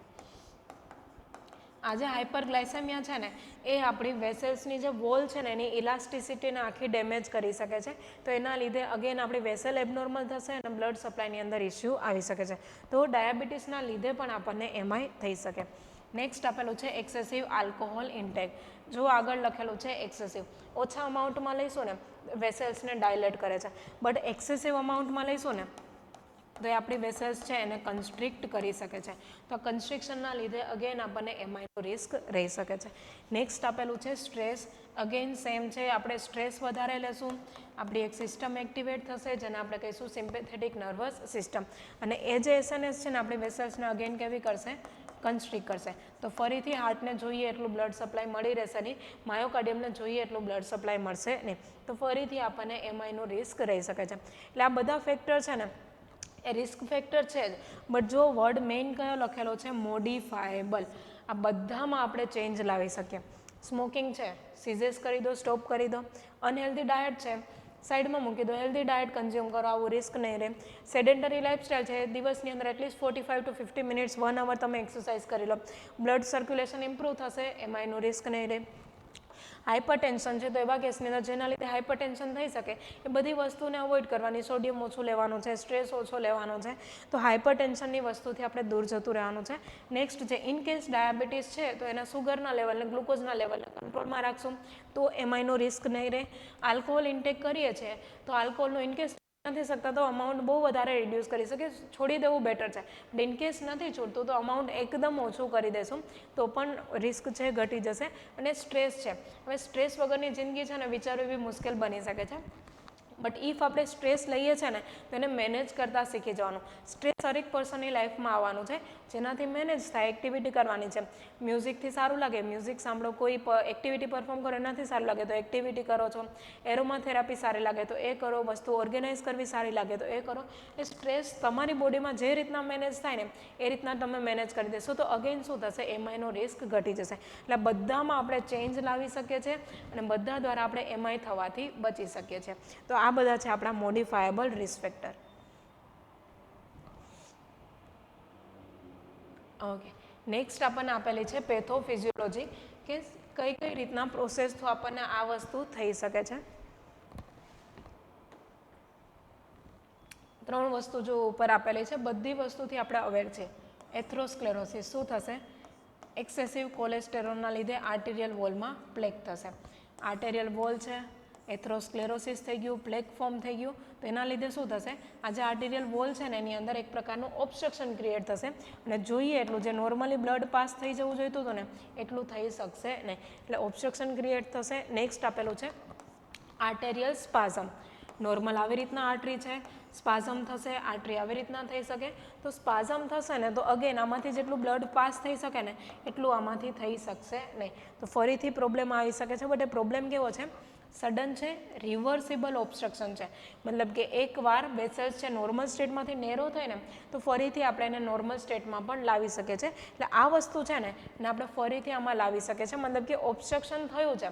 આ જે હાઇપરગ્લાયસેમિયા છે ને એ આપણી વેસલ્સની જે વોલ છે ને એની ઇલાસ્ટિસિટીને આખી ડેમેજ કરી શકે છે. તો એના લીધે અગેન આપણી વેસલ એબનોર્મલ થશે અને બ્લડ સપ્લાયની અંદર ઇસ્યુ આવી શકે છે. તો ડાયાબિટીસના લીધે પણ આપણને એમાંય થઈ શકે. નેક્સ્ટ આપેલું છે એક્સેસિવ આલ્કોહોલ ઇન્ટેક. જો આગળ લખેલું છે એક્સેસિવ, ઓછા અમાઉન્ટમાં લઈશું ને વેસલ્સને ડાયલેટ કરે છે, બટ એક્સેસિવ અમાઉન્ટમાં લઈશું ને તો એ આપણી વેસલ્સ છે એને કન્સ્ટ્રિક્ટ કરી શકે છે. તો કન્સ્ટ્રિક્શનના લીધે અગેન આપણને એમાંયનો રિસ્ક રહી શકે છે. નેક્સ્ટ આપેલું છે સ્ટ્રેસ. અગેન સેમ છે, આપણે સ્ટ્રેસ વધારે લેશું, આપણી એક સિસ્ટમ એક્ટિવેટ થશે જેને આપણે કહીશું સિમ્પેથેટિક નર્વસ સિસ્ટમ. અને એ જે એસએનએસ છે ને આપણી વેસલ્સને અગેન કેવી કરશે? કન્સ્ટ્રિક્ટ કરશે. તો ફરીથી હાર્ટને જોઈએ એટલું બ્લડ સપ્લાય મળી રહેશે નહીં, માયોકાર્ડિયમને જોઈએ એટલું બ્લડ સપ્લાય મળશે નહીં. તો ફરીથી આપણને એમાંયનો રિસ્ક રહી શકે છે. એટલે આ બધા ફેક્ટર છે ને એ રિસ્ક ફેક્ટર છે જ, બટ જો વર્ડ મેઇન કયો લખેલો છે? મોડિફાયેબલ. આ બધામાં આપણે ચેન્જ લાવી શકીએ. સ્મોકિંગ છે, સીઝેસ કરી દો, સ્ટોપ કરી દો. અનહેલ્ધી ડાયટ છે, સાઈડમાં મૂકી દો, હેલ્ધી ડાયટ કન્ઝ્યુમ કરો, આવું રિસ્ક નહીં રહે. સેડેન્ટરી લાઇફસ્ટાઈલ છે, દિવસની અંદર એટલીસ્ટ 45 to 50 મિનિટ્સ 1 hour તમે એક્સરસાઇઝ કરી લો, બ્લડ સર્ક્યુલેશન ઇમ્પ્રૂવ થશે, એમાં એનું રિસ્ક નહીં રહે. હાઇપરટેન્શન છે, તો એવા કેસની અંદર જેના લીધે હાઇપરટેન્શન થઈ શકે એ બધી વસ્તુને અવોઇડ કરવાની. સોડિયમ ઓછું લેવાનું છે, સ્ટ્રેસ ઓછો લેવાનો છે. તો હાઇપરટેન્શનની વસ્તુથી આપણે દૂર જતું રહેવાનું છે. નેક્સ્ટ છે ઇનકેસ ડાયાબિટીસ છે તો એના સુગરના લેવલને, ગ્લુકોઝના લેવલને કંટ્રોલમાં રાખશું તો એમાંયનો રિસ્ક નહીં રહે. આલ્કોહોલ ઇન્ટેક કરીએ છીએ તો આલ્કોહોલનો ઇનકેસ નથી શકતા તો અમાઉન્ટ બહુ વધારે રિડ્યુસ કરી શકે, છોડી દેવું બેટર છે. બટ ઇનકેસ નથી છોડતું તો અમાઉન્ટ એકદમ ઓછું કરી દેશું તો પણ રિસ્ક છે ઘટી જશે. અને સ્ટ્રેસ છે, હવે સ્ટ્રેસ વગરની જિંદગી છે ને વિચારવી બી મુશ્કેલ બની શકે છે. બટ ઇફ આપણે સ્ટ્રેસ લઈએ છીએ ને તો એને મેનેજ કરતાં શીખી જવાનું. સ્ટ્રેસ હરેક પર્સનની લાઈફમાં આવવાનું છે, જેનાથી મેનેજ થાય. એક્ટિવિટી કરવાની છે, મ્યુઝિકથી સારું લાગે મ્યુઝિક સાંભળો, કોઈ એક્ટિવિટી પરફોર્મ કરો એનાથી સારું લાગે તો એક્ટિવિટી કરો છો, એરોમા થેરાપી સારી લાગે તો એ કરો, વસ્તુ ઓર્ગેનાઇઝ કરવી સારી લાગે તો એ કરો. એ સ્ટ્રેસ તમારી બોડીમાં જે રીતના મેનેજ થાય ને એ રીતના તમે મેનેજ કરી દેશો તો અગેન શું થશે? એમાં એનો રિસ્ક ઘટી જશે. એટલે બધામાં આપણે ચેન્જ લાવી શકીએ છીએ અને બધા દ્વારા આપણે એમાંય થવાથી બચી શકીએ છીએ. તો આ બધા છે આપણા modifiable risk factor. Okay, next આપણને આપેલી છે પેથોફિઝિયોલોજી, કે કઈ કઈ રીતના પ્રોસેસથી આપણને આ વસ્તુ થઈ શકે છે. 3 વસ્તુ જો ઉપર આપેલી છે, બધી વસ્તુથી આપણે અવેર છે. એથ્રોસ્ક્લેરોસિસ શું થશે? એક્સેસિવ કોલેસ્ટેરોલના લીધે આર્ટેરિયલ વોલમાં પ્લેક થશે. આર્ટેરિયલ વોલ છે, એથ્રોસ્ક્લેરોસિસ થઈ ગયું, પ્લેક ફોર્મ થઈ ગયું, તો એના લીધે શું થશે? આ જે આર્ટેરિયલ વોલ છે ને એની અંદર એક પ્રકારનું ઓબ્સ્ટ્રક્શન ક્રિએટ થશે અને જોઈએ એટલું જે નોર્મલી બ્લડ પાસ થઈ જવું જોઈતું હતું ને એટલું થઈ શકશે નહીં, એટલે ઓબ્સ્ટ્રક્શન ક્રિએટ થશે. નેક્સ્ટ આપેલું છે આર્ટેરિયલ સ્પાઝમ. નોર્મલ આવી રીતના આર્ટરી છે, સ્પાઝમ થશે, આર્ટરી આવી રીતના થઈ શકે. તો સ્પાઝમ થશે ને તો અગેન આમાંથી જેટલું બ્લડ પાસ થઈ શકે ને એટલું આમાંથી થઈ શકશે નહીં, તો ફરીથી પ્રોબ્લેમ આવી શકે છે. બટ એ પ્રોબ્લેમ કેવો છે? સડન છે, રિવર્સિબલ ઓબ્સ્ટ્રક્શન છે. મતલબ કે એકવાર વેસલ્સ છે નોર્મલ સ્ટેટમાંથી નેરો થાય ને તો ફરીથી આપણે એને નોર્મલ સ્ટેટમાં પણ લાવી શકીએ છીએ. એટલે આ વસ્તુ છે ને એને આપણે ફરીથી આમાં લાવી શકીએ છીએ. મતલબ કે ઓબ્સ્ટ્રક્શન થયું છે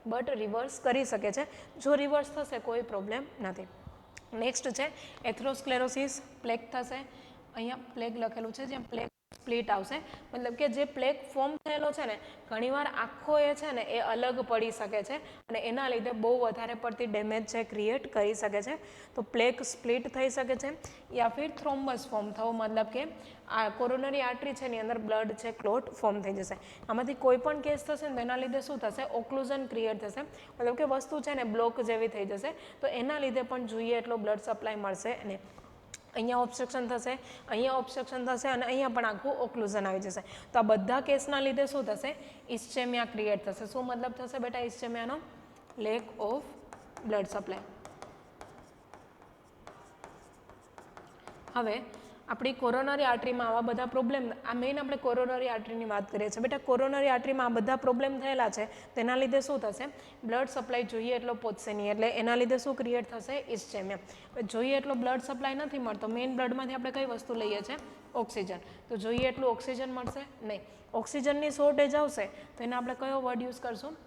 બટ રિવર્સ કરી શકે છે. જો રિવર્સ થશે કોઈ પ્રોબ્લેમ નથી. નેક્સ્ટ છે એથ્રોસ્ક્લેરોસિસ, પ્લેક થશે. અહીંયા પ્લેક લખેલું છે, જ્યાં પ્લેક સ્પ્લિટ આવશે. મતલબ કે જે પ્લેક ફોર્મ થયેલો છે ને ઘણીવાર આખો એ છે ને એ અલગ પડી શકે છે અને એના લીધે બહુ વધારે પડતી ડેમેજ છે ક્રિએટ કરી શકે છે. તો પ્લેક સ્પ્લિટ થઈ શકે છે યા ફિર થ્રોમ્બસ ફોર્મ થવો, મતલબ કે આ કોરોનરી આર્ટરી છે એની અંદર બ્લડ છે ક્લોટ ફોર્મ થઈ જશે. આમાંથી કોઈ પણ કેસ થશે ને તો એના લીધે શું થશે? ઓક્લુઝન ક્રિએટ થશે, મતલબ કે વસ્તુ છે ને બ્લોક જેવી થઈ જશે. તો એના લીધે પણ જોઈએ એટલો બ્લડ સપ્લાય મળશે નહીં. અહીંયા ઓબ્સ્ટ્રક્શન થશે, અહીંયા ઓબ્સ્ટ્રક્શન થશે અને અહીંયા પણ આખું ઓક્લુઝન આવી જશે. તો આ બધા કેસના લીધે શું થશે? ઇસ્ચેમિયા ક્રિએટ થશે. શું મતલબ થશે બેટા ઇસ્ચેમિયાનો? Lack of blood supply. હવે આપણી કોરોનરી આર્ટરીમાં આવા બધા પ્રોબ્લેમ, આ મેઇન આપણે કોરોનરી આર્ટરીની વાત કરીએ છીએ બેટા. કોરોનરી આર્ટરીમાં આ બધા પ્રોબ્લેમ થયેલા છે, તેના લીધે શું થશે? બ્લડ સપ્લાય જોઈએ એટલો પહોંચશે નહીં, એટલે એના લીધે શું ક્રિએટ થશે? ઇસ્ચેમિયા. જોઈએ એટલો બ્લડ સપ્લાય નથી મળતો, મેઇન બ્લડમાંથી આપણે કઈ વસ્તુ લઈએ છીએ? ઓક્સિજન. તો જોઈએ એટલું ઓક્સિજન મળશે નહીં, ઓક્સિજનની શોર્ટેજ આવશે તો એને આપણે કયો વર્ડ યુઝ કરશું?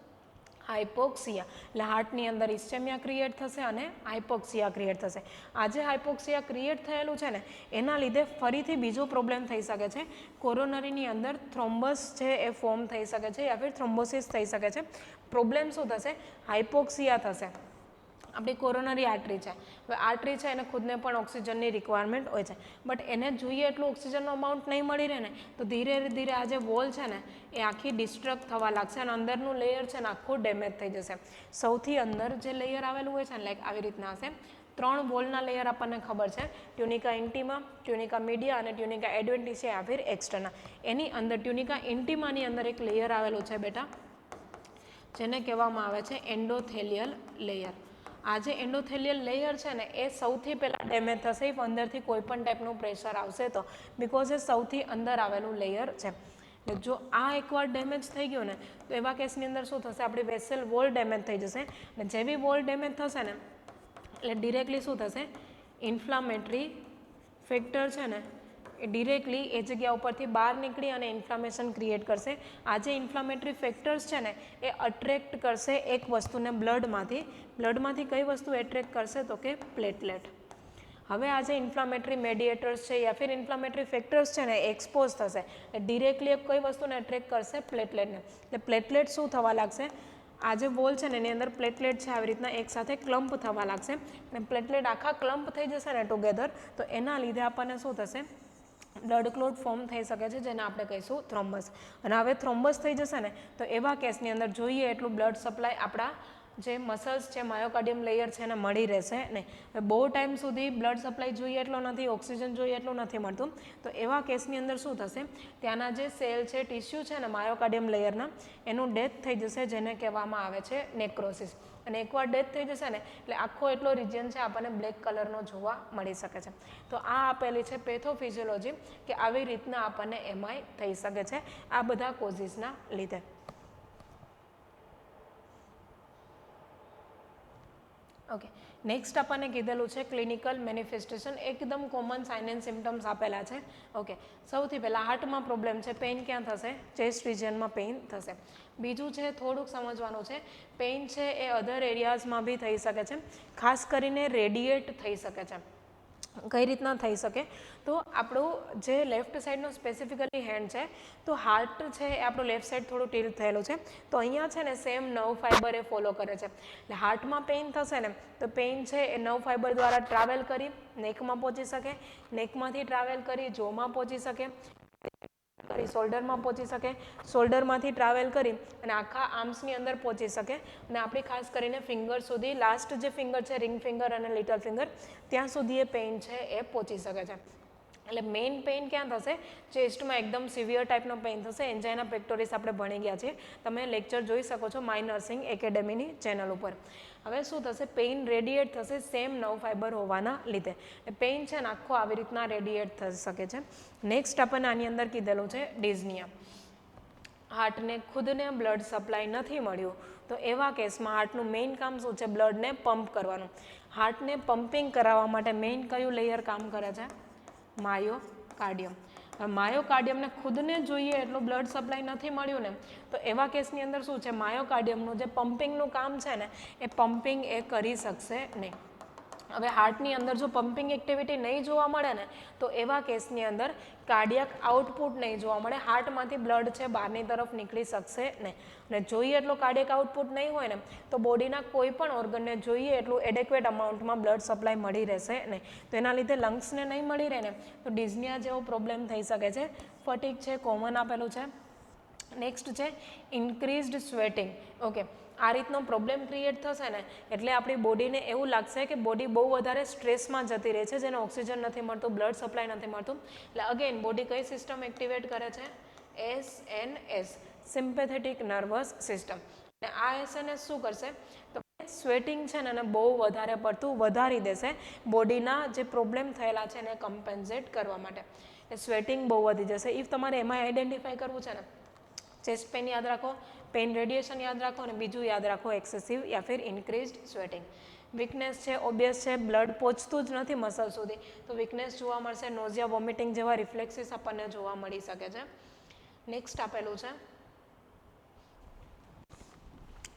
હાઇપોક્સિયા. એટલે હાર્ટની અંદર ઇસ્ચેમિયા ક્રિએટ થશે અને હાઇપોક્સિયા ક્રિએટ થશે. આ જે હાઇપોક્સિયા ક્રિએટ થયેલું છે ને એના લીધે ફરીથી બીજો પ્રોબ્લેમ થઈ શકે છે. કોરોનરીની અંદર થ્રોમ્બસ છે એ ફોર્મ થઈ શકે છે યા ફિર થ્રોમ્બોસિસ થઈ શકે છે. પ્રોબ્લેમ શું થશે? હાઇપોક્સિયા થશે. આપણી કોરોનરી આર્ટરી છે, હવે આર્ટરી છે એને ખુદને પણ ઓક્સિજનની રિક્વાયરમેન્ટ હોય છે, બટ એને જોઈએ એટલું ઓક્સિજનનો અમાઉન્ટ નહીં મળી રહે ને તો ધીરે ધીરે આ જે વોલ છે ને એ આખી ડિસ્ટ્રક્ટ થવા લાગશે અને અંદરનું લેયર છે ને આખું ડેમેજ થઈ જશે. સૌથી અંદર જે લેયર આવેલું હોય છે ને લાઈક આવી રીતના હશે, 3 વોલના લેયર આપણને ખબર છે, ટ્યુનિકા ઇન્ટિમા, ટ્યુનિકા મીડિયા અને ટ્યુનિકા એડવેન્ટિશિયા યા ફિર એક્સટર્ના. એની અંદર ટ્યુનિકા ઇન્ટિમાની અંદર એક લેયર આવેલું છે બેટા, જેને કહેવામાં આવે છે એન્ડોથેલિયલ લેયર. આ જે એન્ડોથેલિયલ લેયર છે ને એ સૌથી પહેલાં ડેમેજ થશે ઇફ અંદરથી કોઈ પણ ટાઈપનું પ્રેશર આવશે તો, બિકોઝ એ સૌથી અંદર આવેલું લેયર છે. એટલે જો આ એકવાર ડેમેજ થઈ ગયો ને તો એવા કેસની અંદર શું થશે? આપણી વેસલ વોલ ડેમેજ થઈ જશે અને જેવી વોલ ડેમેજ થશે ને એટલે ડિરેક્ટલી શું થશે? ઇન્ફ્લામેટરી ફેક્ટર છે ને એ ડિરેક્ટલી એ જગ્યા ઉપરથી બહાર નીકળી અને ઇન્ફ્લામેશન ક્રિએટ કરશે. આ જે ઇન્ફ્લામેટરી ફેક્ટર્સ છે ને એ અટ્રેક્ટ કરશે એક વસ્તુને બ્લડમાંથી કઈ વસ્તુ એટ્રેક્ટ કરશે તો કે પ્લેટલેટ. હવે આ જે ઇન્ફ્લામેટરી મેડિએટર્સ છે યા ફિર ઇન્ફ્લામેટરી ફેક્ટર્સ છે ને એ એક્સપોઝ થશે, ડિરેક્ટલી કઈ વસ્તુને એટ્રેક્ટ કરશે? પ્લેટલેટને. એટલે પ્લેટલેટ શું થવા લાગશે? આ જે વોલ છે ને એની અંદર પ્લેટલેટ છે આવી રીતના એકસાથે ક્લમ્પ થવા લાગશે અને પ્લેટલેટ આખા ક્લમ્પ થઈ જશે ને ટુગેધર, તો એના લીધે આપણને શું થશે? બ્લડ ક્લોટ ફોર્મ થઈ શકે છે, જેને આપણે કહીશું થ્રોમ્બસ. અને હવે થ્રોમ્બસ થઈ જશે ને તો એવા કેસની અંદર જોઈએ એટલું બ્લડ સપ્લાય આપણા જે મસલ્સ છે, માયોકાર્ડિયમ લેયર છે એને મળી રહેશે નહીં. બહુ ટાઈમ સુધી બ્લડ સપ્લાય જોઈએ એટલો નથી, ઓક્સિજન જોઈએ એટલું નથી મળતું, તો એવા કેસની અંદર શું થશે? ત્યાંના જે સેલ છે, ટિશ્યુ છે ને માયોકાર્ડિયમ લેયરના, એનું ડેથ થઈ જશે, જેને કહેવામાં આવે છે નેક્રોસિસ. અને એકવાર ડેથ થઈ જશે ને એટલે આખો એટલો રિજિયન છે આપણને બ્લેક કલરનો જોવા મળી શકે છે. તો આ આપેલી છે પેથોફિઝિયોલોજી કે આવી રીતના આપણને એમાંય થઈ શકે છે આ બધા કોઝિસના લીધે. ઓકે, નેક્સ્ટ આપણને કીધેલું છે ક્લિનિકલ મેનિફેસ્ટેશન. એકદમ કોમન સાઇન એન્ડ સિમ્ટમ્સ આપેલા છે. ઓકે, સૌથી પહેલાં હાર્ટમાં પ્રોબ્લેમ છે, પેઇન ક્યાં થશે? ચેસ્ટ રિજિયનમાં પેઇન થશે. બીજું છે થોડુંક સમજવાનું છે, પેઇન છે એ અધર એરિયાઝમાં બી થઈ શકે છે, ખાસ કરીને રેડિયેટ થઈ શકે છે. કઈ રીતના થઈ શકે? તો આપણું જે લેફ્ટ સાઈડનો સ્પેસિફિકલી હેન્ડ છે, તો હાર્ટ છે એ આપણું લેફ્ટ સાઈડ થોડું ટિલ્ટ થયેલું છે, તો અહીંયા છે ને સેમ નર્વ ફાઈબર એ ફોલો કરે છે. એટલે હાર્ટમાં પેઇન થશે ને તો પેઇન છે એ નર્વ ફાઈબર દ્વારા ટ્રાવેલ કરી નેકમાં પહોંચી શકે, નેકમાંથી ટ્રાવેલ કરી જોમાં પહોંચી શકે, કરી શોલ્ડરમાં પહોંચી શકે, શોલ્ડરમાંથી ટ્રાવેલ કરી અને આખા આર્મ્સની અંદર પહોંચી શકે અને આપણી ખાસ કરીને ફિંગર સુધી, લાસ્ટ જે ફિંગર છે રિંગ ફિંગર અને લિટલ ફિંગર, ત્યાં સુધી એ પેઇન છે એ પહોંચી શકે છે. એટલે મેઇન પેઇન ક્યાં થશે? ચેસ્ટમાં એકદમ સિવિયર ટાઈપનો પેઇન થશે. એન્જાઇના પેક્ટોરિસ આપણે ભણી ગયા છીએ, તમે લેક્ચર જોઈ શકો છો માય નર્સિંગ એકેડેમીની ચેનલ ઉપર. હવે શું થશે? પેઇન રેડિયેટ થશે સેમ નર્વ ફાઈબર હોવાના લીધે. પેઇન છે ને આખો આવી રીતના રેડિયેટ થઈ શકે છે. નેક્સ્ટ આપણને આની અંદર કીધેલું છે ડિઝનિયા. હાર્ટને ખુદને બ્લડ સપ્લાય નથી મળ્યું તો એવા કેસમાં હાર્ટનું મેઇન કામ શું છે? બ્લડને પમ્પ કરવાનું. હાર્ટને પમ્પિંગ કરાવવા માટે મેઇન કયું લેયર કામ કરે છે? માયોકાર્ડિયમ. માયોકાર્ડિયમને ખુદને જોઈએ એટલું બ્લડ સપ્લાય નથી મળ્યું ને તો એવા કેસની અંદર શું છે? માયોકાર્ડિયમનું જે પમ્પિંગનું કામ છે ને એ પમ્પિંગ એ કરી શકશે નહીં. હવે હાર્ટની અંદર જો પમ્પિંગ એક્ટિવિટી નહીં જોવા મળે ને તો એવા કેસની અંદર કાર્ડિયાક આઉટપુટ નહીં જોવા મળે, હાર્ટમાંથી બ્લડ છે બહારની તરફ નીકળી શકશે નહીં. અને જોઈએ એટલું કાર્ડિયાક આઉટપુટ નહીં હોય ને તો બોડીના કોઈ પણ ઓર્ગનને જોઈએ એટલું એડેક્વેટ અમાઉન્ટમાં બ્લડ સપ્લાય મળી રહેશે નહીં. તો એના લીધે લંગ્સને નહીં મળી રહે ને તો ડિઝનિયા જેવો પ્રોબ્લેમ થઈ શકે છે. ફટીગ છે, કોમન આપેલું છે. નેક્સ્ટ છે ઇન્ક્રીઝડ સ્વેટિંગ. ઓકે, આ રીતનો પ્રોબ્લેમ ક્રિએટ થશે ને એટલે આપણી બોડીને એવું લાગશે કે બોડી બહુ વધારે સ્ટ્રેસમાં જતી રહે છે, જેને ઓક્સિજન નથી મળતું, બ્લડ સપ્લાય નથી મળતું. એટલે અગેન બોડી કઈ સિસ્ટમ એક્ટિવેટ કરે છે? SNS, sympathetic nervous system. અને આ SNS શું કરશે? તો સ્વેટિંગ છે ને એને બહુ વધારે પડતું વધારી દેશે બોડીના જે પ્રોબ્લેમ થયેલા છે એને કમ્પેન્સેટ કરવા માટે. એ સ્વેટિંગ બહુ વધી જશે. ઇફ તમારે એમાં આઈડેન્ટિફાઈ કરવું છે ને, ચેસ્ટ પેન યાદ રાખો, પેન રેડિયેશન યાદ રાખો, અને બીજું યાદ રાખો એક્સેસિવ યા ફિર ઇન્ક્રીઝડ સ્વેટિંગ. વીકનેસ છે, ઓબ્વિયસ છે, બ્લડ પહોંચતું જ નથી મસલ સુધી, તો વીકનેસ જોવા મળશે, નોઝિયા, વોમિટિંગ જેવા રિફ્લેક્સિસ આપણને જોવા મળી શકે છે. નેક્સ્ટ આપેલું છે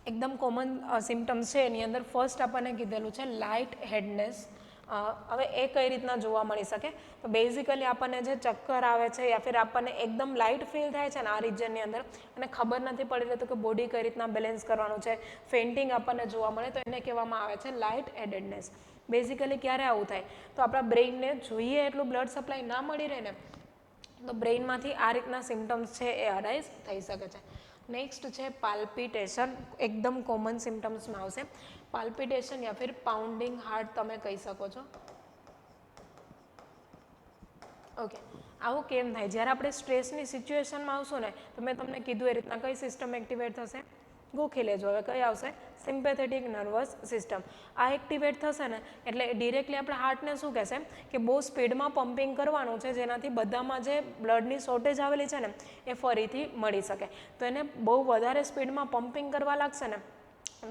એકદમ કોમન સિમ્ટમ્સ છે, એની અંદર ફર્સ્ટ આપણને કીધેલું છે લાઇટ હેડનેસ. હવે એ કઈ રીતના જોવા મળી શકે? તો બેઝિકલી આપણને જે ચક્કર આવે છે યા ફિર આપણને એકદમ લાઇટ ફીલ થાય છે ને આ રિજનની અંદર, અને ખબર નથી પડી રહેતું કે બોડી કઈ રીતના બેલેન્સ કરવાનું છે, ફેન્ટિંગ આપણને જોવા મળે, તો એને કહેવામાં આવે છે લાઇટ હેડેડનેસ. બેઝિકલી ક્યારે આવું થાય? તો આપણા બ્રેઇનને જોઈએ એટલું બ્લડ સપ્લાય ના મળી રહે ને, તો બ્રેઇનમાંથી આ રીતના સિમ્ટમ્સ છે એ અરાઇઝ થઈ શકે છે. નેક્સ્ટ છે પાલ્પિટેશન, એકદમ કોમન સિમ્ટમ્સમાં આવશે. પાલ્પિટેશન યા ફિર પાઉન્ડિંગ હાર્ટ તમે કહી શકો છો. ઓકે, આવું કેમ થાય? જ્યારે આપણે સ્ટ્રેસની સિચ્યુએશનમાં આવશું ને, તો મેં તમને કીધું એ રીતના કઈ સિસ્ટમ એક્ટિવેટ થશે? ગોખી લેજો હવે કઈ આવશે? Sympathetic nervous system. આ એક્ટિવેટ થશે ને એટલે ડિરેક્ટલી આપણા હાર્ટને શું કહેશે કે બહુ સ્પીડમાં પમ્પિંગ કરવાનું છે, જેનાથી બધામાં જે બ્લડની શોર્ટેજ આવેલી છે ને એ ફરીથી મળી શકે. તો એને બહુ વધારે સ્પીડમાં પમ્પિંગ કરવા લાગશે ને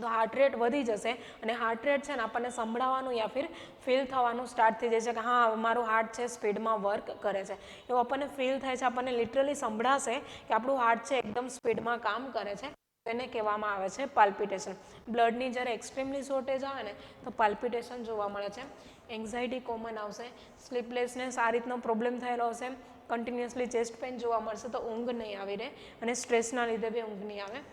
તો હાર્ટ રેટ વધી જશે, અને હાર્ટ રેટ છે ને આપણને સંભળાવવાનું યા ફિર ફીલ થવાનું સ્ટાર્ટ થઈ જશે કે હા મારું હાર્ટ છે સ્પીડમાં વર્ક કરે છે, એવું આપણને ફીલ થાય છે, આપણને લિટરલી સંભળાશે કે આપણું હાર્ટ છે એકદમ સ્પીડમાં કામ કરે છે. એને કહેવામાં આવે છે પાલ્પિટેશન. બ્લડની જ્યારે એક્સ્ટ્રીમલી શોર્ટેજ આવે ને તો પાલ્પિટેશન જોવા મળે છે. એન્ઝાયટી કોમન આવશે, સ્લીપલેસનેસ આ રીતનો પ્રોબ્લેમ થયેલો હશે, કન્ટિન્યુઅસલી ચેસ્ટ પેઇન જોવા મળશે, તો ઊંઘ નહીં આવી રહે, અને સ્ટ્રેસના લીધે બી ઊંઘ નહીં આવે.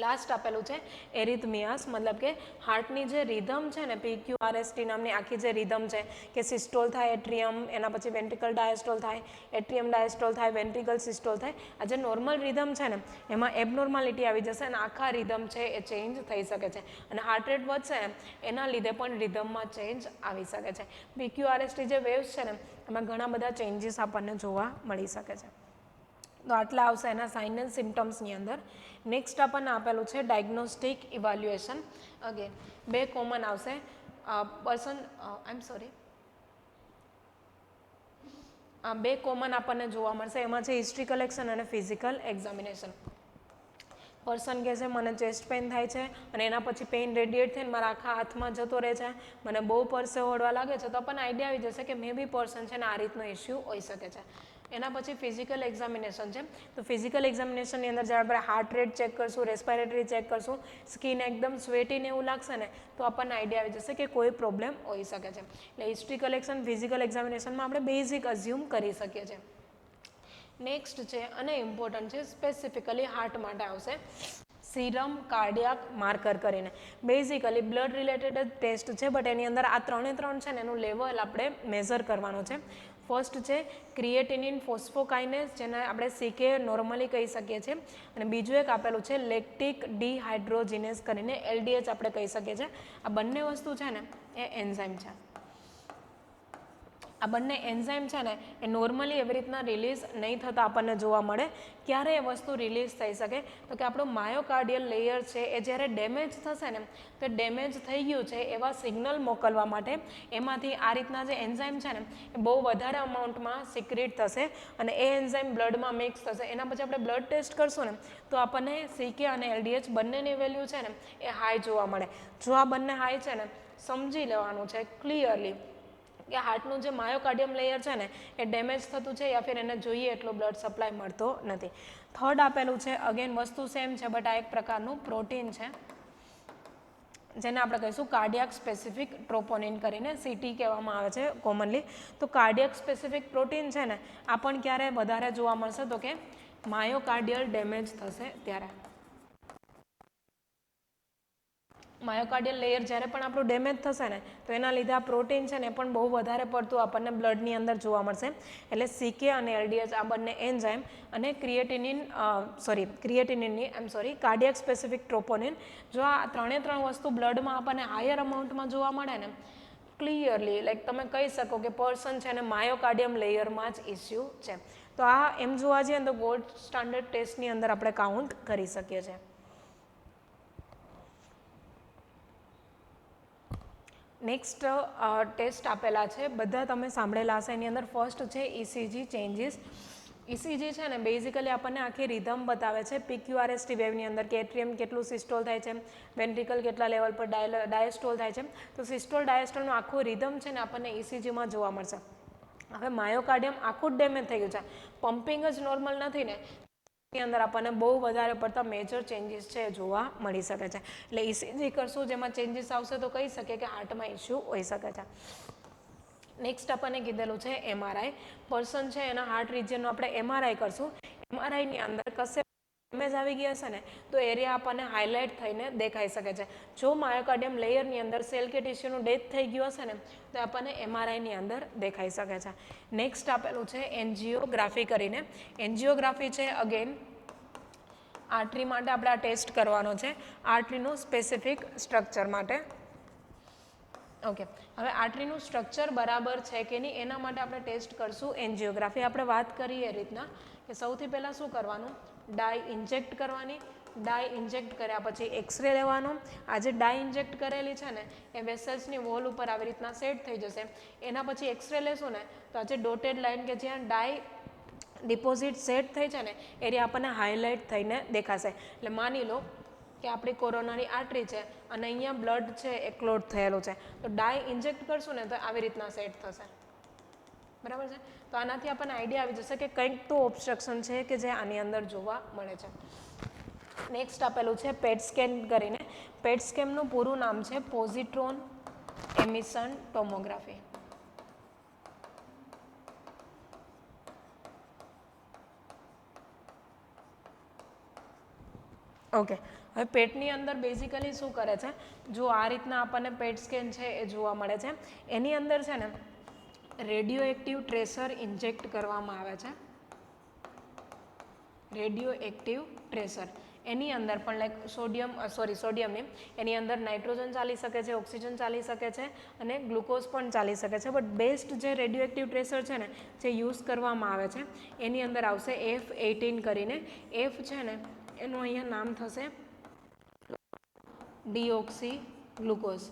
લાસ્ટ આપેલું છે એરિથમિયાસ, મતલબ કે હાર્ટની જે રિધમ છે ને, PQRST નામની આખી જે રિધમ છે કે સિસ્ટોલ થાય એટ્રિયમ, એના પછી વેન્ટ્રિકલ ડાયસ્ટોલ થાય, એટ્રિયમ ડાયસ્ટોલ થાય, વેન્ટ્રિકલ સિસ્ટોલ થાય. આ જે નોર્મલ રિધમ છે ને એમાં એબનોર્માલિટી આવી જશે અને આખા રિધમ છે એ ચેન્જ થઈ શકે છે, અને હાર્ટ રેટ વધશે ને એના લીધે પણ રિધમમાં ચેન્જ આવી શકે છે. PQRST જે વેવ્સ છે ને એમાં ઘણા બધા ચેન્જીસ આપણને જોવા મળી શકે છે. તો આટલા આવશે એના સાઇન એન્ડ સિમ્ટમ્સની અંદર. નેક્સ્ટ આપણને આપેલું છે ડાયગ્નોસ્ટિક ઇવાલ્યુએશન. અગેન બે કોમન આવશે. બે કોમન આપણને જોવા મળશે, એમાં છે હિસ્ટ્રી કલેક્શન અને ફિઝિકલ એક્ઝામિનેશન. પર્સન કહે છે મને ચેસ્ટ પેઇન થાય છે અને એના પછી પેઇન રેડિએટ થઈને મારા આખા હાથમાં જતો રહે છે, મને બહુ પરસેવો વળવા લાગે છે, તો આપણને આઈડિયા આવી જશે કે મે બી પર્સન છે ને આ રીતનો ઇસ્યુ હોઈ શકે છે. એના પછી ફિઝિકલ એક્ઝામિનેશન છે. તો ફિઝિકલ એક્ઝામિનેશનની અંદર જ્યારે આપણે હાર્ટ રેટ ચેક કરશું, રેસ્પિરેટરી ચેક કરશું, સ્કિન એકદમ સ્વેટીને એવું લાગશે ને તો આપણને આઈડિયા આવી જશે કે કોઈ પ્રોબ્લેમ હોઈ શકે છે. એટલે હિસ્ટ્રી કલેક્શન, ફિઝિકલ એક્ઝામિનેશનમાં આપણે બેઝિક અઝ્યુમ કરી શકીએ છીએ. નેક્સ્ટ છે અને ઇમ્પોર્ટન્ટ છે, સ્પેસિફિકલી હાર્ટ માટે આવશે સીરમ કાર્ડિયાક માર્કર કરીને. બેઝિકલી બ્લડ રિલેટેડ જ ટેસ્ટ છે, બટ એની અંદર આ ત્રણે ત્રણ છે ને એનું લેવલ આપણે મેઝર કરવાનું છે. ફર્સ્ટ છે ક્રિએટિનિન ફોસ્ફોકાઇનેસ, જેને આપણે CK નોર્મલી કહી શકીએ છીએ, અને બીજું એક આપેલું છે લેક્ટિક ડિહાઇડ્રોજિનેસ કરીને, LDH આપણે કહી શકીએ છીએ. આ બંને વસ્તુ છે ને એ એન્ઝાઇમ છે. આ બંને એન્ઝાઇમ છે ને એ નોર્મલી એવી રીતના રિલીઝ નહીં થતા આપણને જોવા મળે. ક્યારે એ વસ્તુ રિલીઝ થઈ શકે? તો કે આપણું માયોકાર્ડિયલ લેયર છે એ જ્યારે ડેમેજ થશે ને તો ડેમેજ થઈ ગયું છે એવા સિગ્નલ મોકલવા માટે એમાંથી આ રીતના જે એન્ઝાઇમ છે ને એ બહુ વધારે અમાઉન્ટમાં સિક્રેટ થશે, અને એ એન્ઝાઇમ બ્લડમાં મિક્સ થશે. એના પછી આપણે બ્લડ ટેસ્ટ કરશું ને તો આપણને CK અને LDH બંનેની વેલ્યુ છે ને એ હાઈ જોવા મળે. જો આ બંને હાઈ છે ને સમજી લેવાનું છે ક્લિયરલી કે હાર્ટનું જે માયોકાર્ડિયમ લેયર છે ને એ ડેમેજ થતું છે યા ફિર એને જોઈએ એટલો બ્લડ સપ્લાય મળતો નથી. થર્ડ આપેલું છે, અગેન વસ્તુ સેમ છે બટ આ એક પ્રકારનું પ્રોટીન છે જેને આપણે કહીશું કાર્ડિયાક સ્પેસિફિક ટ્રોપોનિન કરીને, CT કહેવામાં આવે છે કોમનલી. તો કાર્ડિયાક સ્પેસિફિક પ્રોટીન છે ને આ પણ ક્યારે વધારે જોવા મળશે? તો કે માયોકાર્ડિયલ ડેમેજ થશે ત્યારે. માયોકાર્ડિયલ લેયર જ્યારે પણ આપણું ડેમેજ થશે ને તો એના લીધે આ પ્રોટીન છે ને પણ બહુ વધારે પડતું આપણને બ્લડની અંદર જોવા મળશે. એટલે સીકે અને એલડીએચ આ બંને એન્ઝાઇમ અને કાર્ડિયાક સ્પેસિફિક ટ્રોપોનિન, જો આ ત્રણે વસ્તુ બ્લડમાં આપણને હાયર અમાઉન્ટમાં જોવા મળે ને ક્લિયરલી લાઈક તમે કહી શકો કે પર્સન છે ને માયોકાર્ડિયમ લેયરમાં જ ઇસ્યુ છે. તો આ એમ જોવા જઈએ ને તો ગોલ્ડ સ્ટાન્ડર્ડ ટેસ્ટની અંદર આપણે કાઉન્ટ કરી શકીએ છીએ. નેક્સ્ટ ટેસ્ટ આપેલા છે, બધા તમે સાંભળેલા હશે. એની અંદર ફર્સ્ટ છે ઇસીજી ચેન્જીસ. ઇસીજી છે ને બેઝિકલી આપણને આખી રિધમ બતાવે છે પીક્યુઆરએસટી વેવની અંદર કે એટ્રિયમ કેટલું સિસ્ટોલ થાય છે, વેન્ટ્રિકલ કેટલા લેવલ પર ડાયસ્ટોલ થાય છે. તો સિસ્ટોલ ડાયસ્ટોલનું આખું રિધમ છે ને આપણને ઇસીજીમાં જોવા મળશે. હવે માયોકાર્ડિયમ આખું જ ડેમેજ થઈ ગયું છે, પમ્પિંગ જ નોર્મલ નથી ને, ની અંદર આપણને બહુ વધારે પડતા મેજર ચેન્જીસ છે જોવા મળી શકે છે. એટલે ઇસીજી કરશું જેમાં ચેન્જીસ આવશે તો કહી શકીએ કે હાર્ટમાં ઇસ્યુ હોઈ શકે છે. નેક્સ્ટ આપણને કીધેલું છે એમઆરઆઈ. પર્સન છે એના હાર્ટ રિજિયનનું આપણે એમઆરઆઈ કરશું. એમઆરઆઈની અંદર કશે ડેમેજ આવી ગયા હશે ને તો એરિયા આપણને હાઇલાઇટ થઈને દેખાઈ શકે છે. જો માયોકાર્ડિયમ લેયરની અંદર સેલ કે ટિશ્યુનું ડેથ થઈ ગયું હશે ને તો આપણને એમઆરઆઈની અંદર દેખાઈ શકે છે. નેક્સ્ટ આપેલું છે એન્જિયોગ્રાફી કરીને. એન્જિયોગ્રાફી છે અગેન આર્ટરી માટે આપણે આ ટેસ્ટ કરવાનો છે, આર્ટરીનું સ્પેસિફિક સ્ટ્રક્ચર માટે. ઓકે, હવે આર્ટરીનું સ્ટ્રક્ચર બરાબર છે કે નહીં એના માટે આપણે ટેસ્ટ કરશું એન્જિયોગ્રાફી. આપણે વાત કરીએ એ રીતના કે સૌથી પહેલાં શું કરવાનું, ડાય ઇન્જેક્ટ કરવાની. ડાય ઇન્જેક્ટ કર્યા પછી એક્સરે લેવાનો. આ જે ડાય ઇન્જેક્ટ કરેલી છે ને એ વેસલ્સની વોલ ઉપર આવી રીતના સેટ થઈ જશે. એના પછી એક્સરે લેશું ને તો આ જે ડોટેડ લાઇન કે જ્યાં ડાય ડિપોઝિટ સેટ થઈ છે ને એરિયા આપણને હાઇલાઇટ થઈને દેખાશે. એટલે માની લો કે આપણી કોરોનાની આર્ટરી છે અને અહીંયા બ્લડ છે એ ક્લોટ થયેલું છે, તો ડાય ઇન્જેક્ટ કરશું ને તો આવી રીતના સેટ થશે. બરાબર છે. તો આનાથી આપણને આઈડિયા આવી જશે કે કંઈક તો ઓબ્સ્ટ્રક્શન છે કે જે આની અંદર જોવા મળે છે. નેક્સ્ટ આપેલું છે પેટ સ્કેન કરીને. પેટ સ્કેનનું પૂરું નામ છે પોઝિટ્રોન એમિશન ટોમોગ્રાફી. ઓકે, હવે પેટની અંદર બેઝિકલી શું કરે છે, જો આ રીતના આપણને પેટ સ્કેન છે એ જોવા મળે છે. એની અંદર છે ને રેડિયો એક્ટિવ ટ્રેસર ઇન્જેક્ટ કરવામાં આવે છે. રેડિયો એક્ટિવ ટ્રેસર એની અંદર પણ લાઈક સોડિયમ નહીં, એની અંદર નાઇટ્રોજન ચાલી શકે છે, ઓક્સિજન ચાલી શકે છે અને ગ્લુકોઝ પણ ચાલી શકે છે. બટ બેસ્ટ જે રેડિયો એક્ટિવ ટ્રેસર છે ને જે યુઝ કરવામાં આવે છે એની અંદર આવશે F18 કરીને. એફ છે ને એનું અહીંયા નામ થશે ડીઓક્સી ગ્લુકોઝ.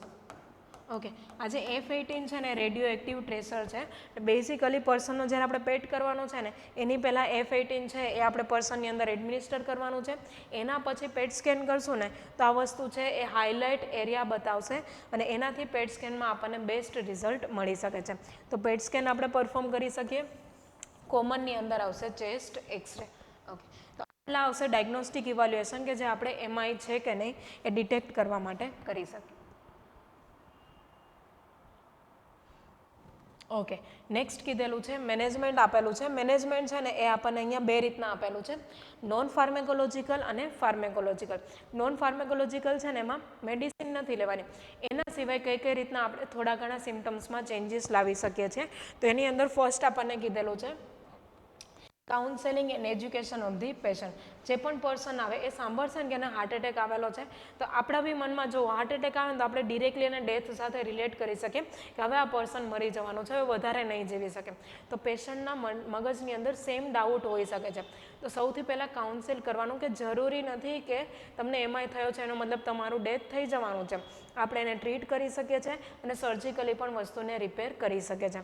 ઓકે, આ જે F18 છે ને રેડિયો એક્ટિવ ટ્રેસર છે. બેઝિકલી પર્સનનો જ્યારે આપણે પેટ કરવાનો છે ને એની પહેલાં F18 છે એ આપણે પર્સનની અંદર એડમિનિસ્ટર કરવાનું છે. એના પછી પેટ સ્કેન કરશું ને તો આ વસ્તુ છે એ હાઇલાઇટ એરિયા બતાવશે અને એનાથી પેટ સ્કેનમાં આપણને બેસ્ટ રિઝલ્ટ મળી શકે છે. તો પેટ સ્કેન આપણે પરફોર્મ કરી શકીએ. કોમનની અંદર આવશે ચેસ્ટ એક્સરે. ઓકે, તો આટલા આવશે ડાયગ્નોસ્ટિક ઇવાલ્યુએશન કે જે આપણે એમઆઈ છે કે નહીં એ ડિટેક્ટ કરવા માટે કરી શકીએ. ઓકે, નેક્સ્ટ કીધેલું છે મેનેજમેન્ટ આપેલું છે. મેનેજમેન્ટ છે ને એ આપણને અહીંયા બે રીતના આપેલું છે, નોન ફાર્મેકોલોજીકલ અને ફાર્મેકોલોજીકલ. નોન ફાર્મેકોલોજીકલ છે ને એમાં મેડિસિન નથી લેવાની, એના સિવાય કઈ રીતના આપણે થોડા ઘણા સિમ્ટમ્સમાં ચેન્જીસ લાવી શકીએ છીએ. તો એની અંદર ફર્સ્ટ આપણને કીધેલું છે counselling and education of the patient. જે પણ પર્સન આવે એ સાંભળશે ને કે એને હાર્ટ એટેક આવેલો છે તો આપણા બી મનમાં જો હાર્ટ એટેક આવે ને તો આપણે ડિરેક્ટલી એને ડેથ સાથે રિલેટ કરી શકીએ કે હવે આ પર્સન મરી જવાનું છે, હવે વધારે નહીં જીવી શકે. તો પેશન્ટના મગજની અંદર સેમ ડાઉટ હોઈ શકે છે. તો સૌથી પહેલાં કાઉન્સેલ કરવાનું કે જરૂરી નથી કે તમને એમાંય થયો છે એનો મતલબ તમારું ડેથ થઈ જવાનું છે. આપણે એને ટ્રીટ કરી શકીએ છીએ અને સર્જિકલી પણ વસ્તુને રિપેર કરી શકીએ છીએ.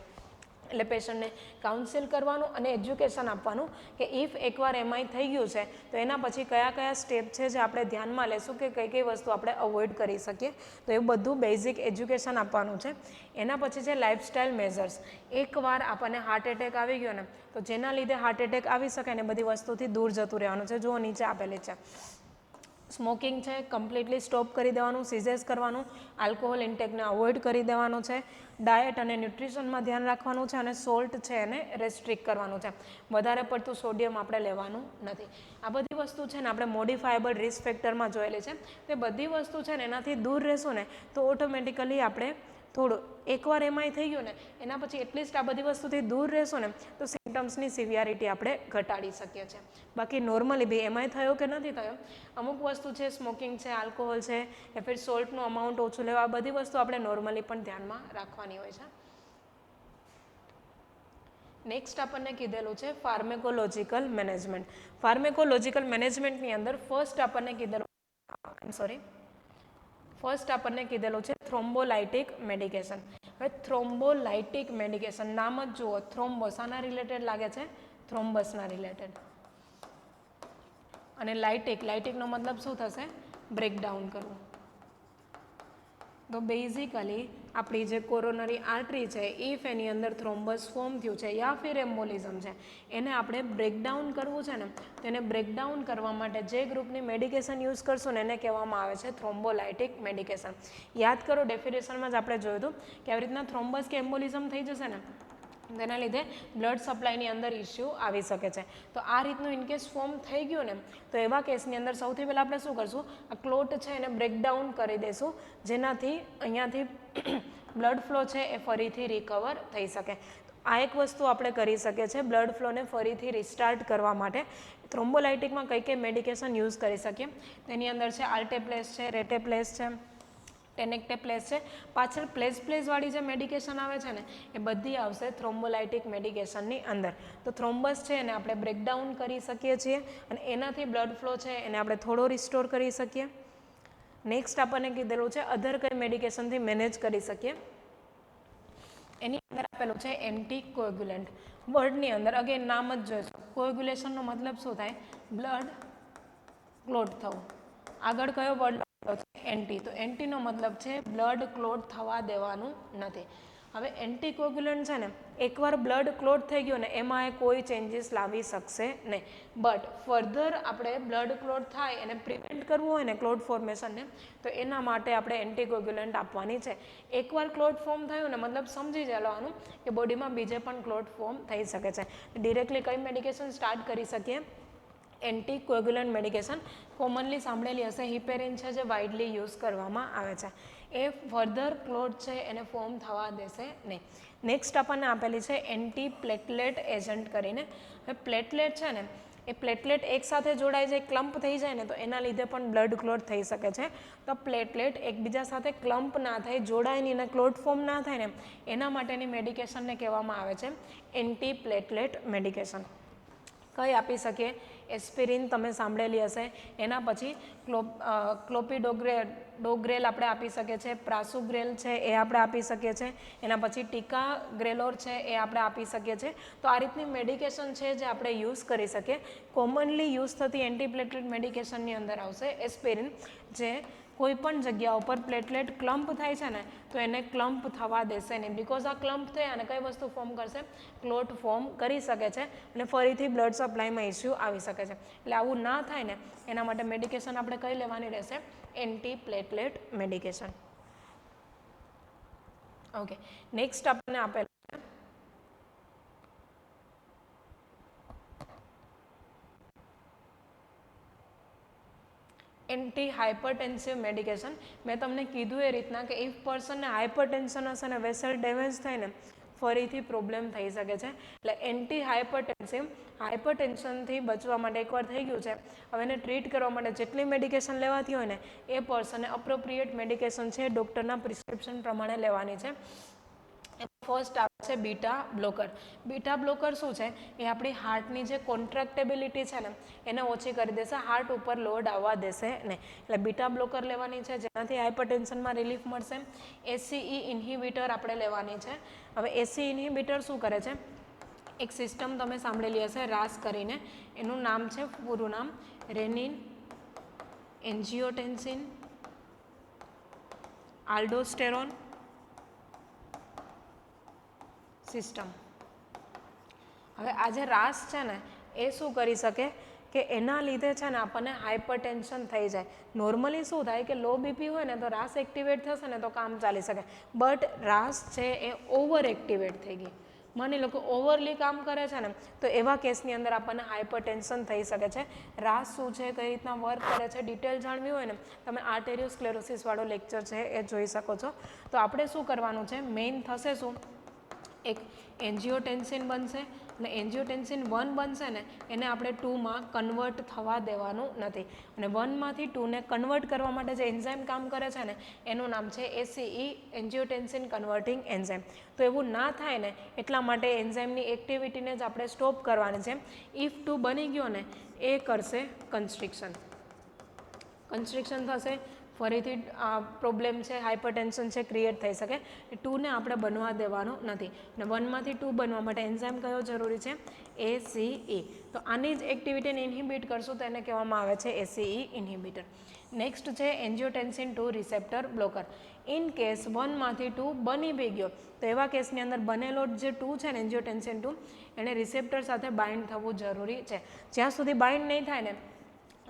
એટલે પેશન્ટને કાઉન્સેલ કરવાનું અને એજ્યુકેશન આપવાનું કે ઇફ એકવાર એમઆઈ થઈ ગયું છે તો એના પછી કયા સ્ટેપ છે જે આપણે ધ્યાનમાં લેશું કે કઈ વસ્તુ આપણે અવોઇડ કરી શકીએ. તો એવું બધું બેઝિક એજ્યુકેશન આપવાનું છે. એના પછી છે લાઇફસ્ટાઇલ મેઝર્સ. એકવાર આપણને હાર્ટ એટેક આવી ગયો ને તો જેના લીધે હાર્ટ એટેક આવી શકે ને બધી વસ્તુથી દૂર જતું રહેવાનું છે. જો નીચે આપેલી છે સ્મોકિંગ છે કમ્પ્લીટલી સ્ટોપ કરી દેવાનું, સિઝેસ કરવાનું, આલ્કોહોલ ઇન્ટેકને અવોઇડ કરી દેવાનું છે, ડાયટ અને ન્યુટ્રિશનમાં ધ્યાન રાખવાનું છે, અને સોલ્ટ છે એને રેસ્ટ્રિક્ટ કરવાનું છે. વધારે પડતું સોડિયમ આપણે લેવાનું નથી. આ બધી વસ્તુ છે ને આપણે મોડિફાયેબલ રિસ્ક ફેક્ટરમાં જોયેલી છે. તે બધી વસ્તુ છે ને એનાથી દૂર રહેશું ને તો ઓટોમેટિકલી આપણે થોડું એકવાર એમાંય થઈ ગયું ને એના પછી એટલીસ્ટ આ બધી વસ્તુથી દૂર રહેશું ને તો સિમ્ટમ્સની સિવિયારિટી આપણે ઘટાડી શકીએ છીએ. બાકી નોર્મલી બી એમાંય થયો કે નથી થયો, અમુક વસ્તુ છે સ્મોકિંગ છે, આલ્કોહોલ છે, કે ફિર સોલ્ટનું અમાઉન્ટ ઓછું લેવા, આ બધી વસ્તુ આપણે નોર્મલી પણ ધ્યાનમાં રાખવાની હોય છે. નેક્સ્ટ આપણને કીધેલું છે ફાર્મેકોલોજીકલ મેનેજમેન્ટ. ફાર્મેકોલોજીકલ મેનેજમેન્ટની અંદર ફર્સ્ટ આપણને કીધેલું છે થ્રોમ્બોલાઇટિક મેડિકેશન. હવે થ્રોમ્બોલાઇટિક મેડિકેશન નામ જ જુઓ, થ્રોમ્બો શાના રિલેટેડ લાગે છે? થ્રોમ્બસના રિલેટેડ. અને લાઇટિકનો મતલબ શું થશે? બ્રેકડાઉન કરવું. તો બેઝિકલી આપણી જે કોરોનરી આર્ટરી છે ઇફ એની અંદર થ્રોમ્બસ ફોર્મ થયું છે યા ફિર એમ્બોલિઝમ છે એને આપણે બ્રેકડાઉન કરવું છે ને, તો એને બ્રેકડાઉન કરવા માટે જે ગ્રુપની મેડિકેશન યુઝ કરશું ને એને કહેવામાં આવે છે થ્રોમ્બોલાઇટિક મેડિકેશન. યાદ કરો ડેફિનેશનમાં જ આપણે જોયું હતું કે આવી રીતના થ્રોમ્બસ કે એમ્બોલિઝમ થઈ જશે ને તેના લીધે બ્લડ સપ્લાયની અંદર ઇસ્યુ આવી શકે છે. તો આ રીતનું ઇનકેસ ફોર્મ થઈ ગયું ને તો એવા કેસની અંદર સૌથી પહેલાં આપણે શું કરશું? આ ક્લોટ છે એને બ્રેકડાઉન કરી દઈશું, જેનાથી અહીંયાથી બ્લડ ફ્લો છે એ ફરીથી રિકવર થઈ શકે. આ એક વસ્તુ આપણે કરી શકીએ છીએ બ્લડ ફ્લોને ફરીથી રિસ્ટાર્ટ કરવા માટે. થ્રોમ્બોલાઇટિકમાં કઈ કઈ મેડિકેશન યુઝ કરી શકીએ તેની અંદર છે આલ્ટેપ્લેસ છે, રેટેપ્લેસ છે, ટેનેક્ટેપ્લેસ છે. પાછળ પ્લેસવાળી જે મેડિકેશન આવે છે ને એ બધી આવશે થ્રોમ્બોલાઇટિક મેડિકેશનની અંદર. તો થ્રોમ્બસ છે એને આપણે બ્રેકડાઉન કરી શકીએ છીએ અને એનાથી બ્લડ ફ્લો છે એને આપણે થોડો રિસ્ટોર કરી શકીએ. નેક્સ્ટ આપણને કીધેલું છે અધર કઈ મેડિકેશનથી મેનેજ કરી શકીએ. એની અંદર આપેલું છે એન્ટીકોગ્યુલન્ટ. વર્ડની અંદર અગેન નામ જ જોઈશું, કોગ્યુલેશનનો મતલબ શું થાય? બ્લડ ક્લોટ થવું. આગળ કયો વર્ડ એન્ટી, તો એન્ટીનો મતલબ છે બ્લડ ક્લોટ થવા દેવાનું નથી. હવે એન્ટીકોગ્યુલન્ટ છે ને એકવાર બ્લડ ક્લોટ થઈ ગયો ને એમાં કોઈ ચેન્જીસ લાવી શકશે નહીં. બટ ફર્ધર આપણે બ્લડ ક્લોટ થાય એને પ્રિવેન્ટ કરવું હોય ને ક્લોટ ફોર્મેશનને તો એના માટે આપણે એન્ટીકોગ્યુલન્ટ આપવાની છે. એકવાર ક્લોટ ફોર્મ થયું ને મતલબ સમજી જવાનું કે બોડીમાં બીજે પણ ક્લોટ ફોર્મ થઈ શકે છે. ડિરેક્ટલી કઈ મેડિકેશન સ્ટાર્ટ કરી શકીએ? એન્ટીકોગ્યુલન્ટ મેડિકેશન. કોમનલી સાંભળેલી હશે હિપેરિન છે જે વાઇડલી યુઝ કરવામાં આવે છે. એ ફર્ધર ક્લોટ છે એને ફોર્મ થવા દેશે નહીં. નેક્સ્ટ આપણને આપેલી છે એન્ટી પ્લેટલેટ એજન્ટ કરીને. હવે પ્લેટલેટ છે ને એ પ્લેટલેટ એકસાથે જોડાઈ જાય, ક્લમ્પ થઈ જાય ને તો એના લીધે પણ બ્લડ ક્લોટ થઈ શકે છે. તો પ્લેટલેટ એકબીજા સાથે ક્લમ્પ ના થાય, જોડાય નહીં અને ક્લોટ ફોર્મ ના થાય ને એના માટેની મેડિકેશનને કહેવામાં આવે છે એન્ટી પ્લેટલેટ મેડિકેશન. કઈ આપી શકીએ? એસ્પિરિન તમે સાંભળેલી હશે. એના પછી ક્લોપિડોગ્રેલ આપણે આપી શકીએ છીએ, પ્રાસુગ્રેલ છે એ આપણે આપી શકીએ છીએ, એના પછી ટીકાગ્રેલોર છે એ આપણે આપી શકીએ છીએ. તો આ રીતની મેડિકેશન છે જે આપણે યુઝ કરી શકીએ. કોમનલી યુઝ થતી એન્ટીપ્લેટલેટ મેડિકેશનની અંદર આવશે એસ્પિરિન, જે કોઈ પણ જગ્યા ઉપર પ્લેટલેટ ક્લમ્પ થાય છે ને તો એને ક્લમ્પ થવા દેશે નહીં. બિકોઝ આ ક્લમ્પ થાય અને કઈ વસ્તુ ફોર્મ કરશે? ક્લોટ ફોર્મ કરી શકે છે અને ફરીથી બ્લડ સપ્લાયમાં ઇસ્યુ આવી શકે છે. એટલે આવું ના થાય ને એના માટે મેડિકેશન આપણે કઈ લેવાની રહેશે? Anti platelet medication. Okay, next આપણને આપેલું છે એન્ટી હાઇપરટેન્સિવ મેડિકેશન. મેં તમને કીધું એ રીતના કે ઇફ પર્સનને હાઇપરટેન્શન હશે ને વેસલ ડેમેજ થાય ને ફરીથી પ્રોબ્લેમ થઈ શકે છે. એટલે એન્ટી હાઇપરટેન્શનથી બચવા માટે એકવાર થઈ ગયું છે હવે એને ટ્રીટ કરવા માટે જેટલી મેડિકેશન લેવાતી હોય ને એ પર્સને અપ્રોપ્રિએટ મેડિકેશન છે ડૉક્ટરના પ્રિસ્ક્રિપ્શન પ્રમાણે લેવાની છે. ફર્સ્ટ આવે છે બીટા બ્લોકર. બીટા બ્લોકર શું છે? એ આપણી હાર્ટની જે કોન્ટ્રાક્ટેબિલિટી છે ને એને ઓછી કરી દેશે, હાર્ટ ઉપર લોડ આવવા દેશે નહીં. એટલે બીટા બ્લોકર લેવાની છે જેનાથી હાઇપરટેન્શનમાં રિલીફ મળશે. એસીઈ ઇન્હિબિટર આપણે લેવાની છે. હવે એસી ઇન્હિબિટર શું કરે છે? એક સિસ્ટમ તમે સાંભળેલી હશે રાસ કરીને, એનું નામ છે પૂરું નામ રેનિન એન્જિયોટેન્સિન આલ્ડોસ્ટેરોન સિસ્ટમ. હવે આ જે રાસ છે ને એ શું કરી શકે? કે એના લીધે છે ને આપણને હાઇપરટેન્શન થઈ જાય. નોર્મલી શું થાય કે લો બીપી હોય ને તો રાસ એક્ટિવેટ થશે ને તો કામ ચાલી શકે, બટ રાસ છે એ ઓવર એક્ટિવેટ થઈ ગઈ. માની લો કે ઓવરલી કામ કરે છે ને તો એવા કેસની અંદર આપણને હાઇપરટેન્શન થઈ શકે છે. રાસ શું છે, કઈ રીતના વર્ક કરે છે, ડિટેલ જાણવી હોય ને તમે આર્ટેરિયોસ્ક્લેરોસિસવાળો લેક્ચર છે એ જોઈ શકો છો. તો આપણે શું કરવાનું છે, મેઇન થશે શું, એક એન્જિયોટેન્સિન બનશે અને એન્જિયોટેન્સિન 1 બનશે ને એને આપણે 2માં કન્વર્ટ થવા દેવાનું નથી. અને 1માંથી 2ને કન્વર્ટ કરવા માટે જે એન્ઝાઇમ કામ કરે છે ને એનું નામ છે ACE, એન્જિયોટેન્સિન કન્વર્ટિંગ એન્ઝાઇમ. તો એવું ના થાય ને એટલા માટે એન્ઝાઇમની એક્ટિવિટીને જ આપણે સ્ટોપ કરવાની છે. ઇફ 2 બની ગયો ને એ કરશે કન્સ્ટ્રિક્શન થશે, ફરીથી પ્રોબ્લેમ છે, હાઇપરટેન્શન છે ક્રિએટ થઈ શકે. 2ને આપણે બનવા દેવાનું નથી અને 1માંથી 2 બનવા માટે એન્ઝાઇમ કયો જરૂરી છે, ACE. તો આની જ એક્ટિવિટીને ઇન્હિબિટ કરશું તો એને કહેવામાં આવે છે ACE ઇન્હિબિટર. નેક્સ્ટ છે એન્જિયોટેન્સિન 2 રિસેપ્ટર બ્લોકર. ઇન કેસ 1માંથી 2 બની બી ગયો તો એવા કેસની અંદર બનેલો જે 2 છે ને એન્જિયોટેન્સિન 2 એને રિસેપ્ટર સાથે બાઇન્ડ થવું જરૂરી છે. જ્યાં સુધી બાઇન્ડ નહીં થાય ને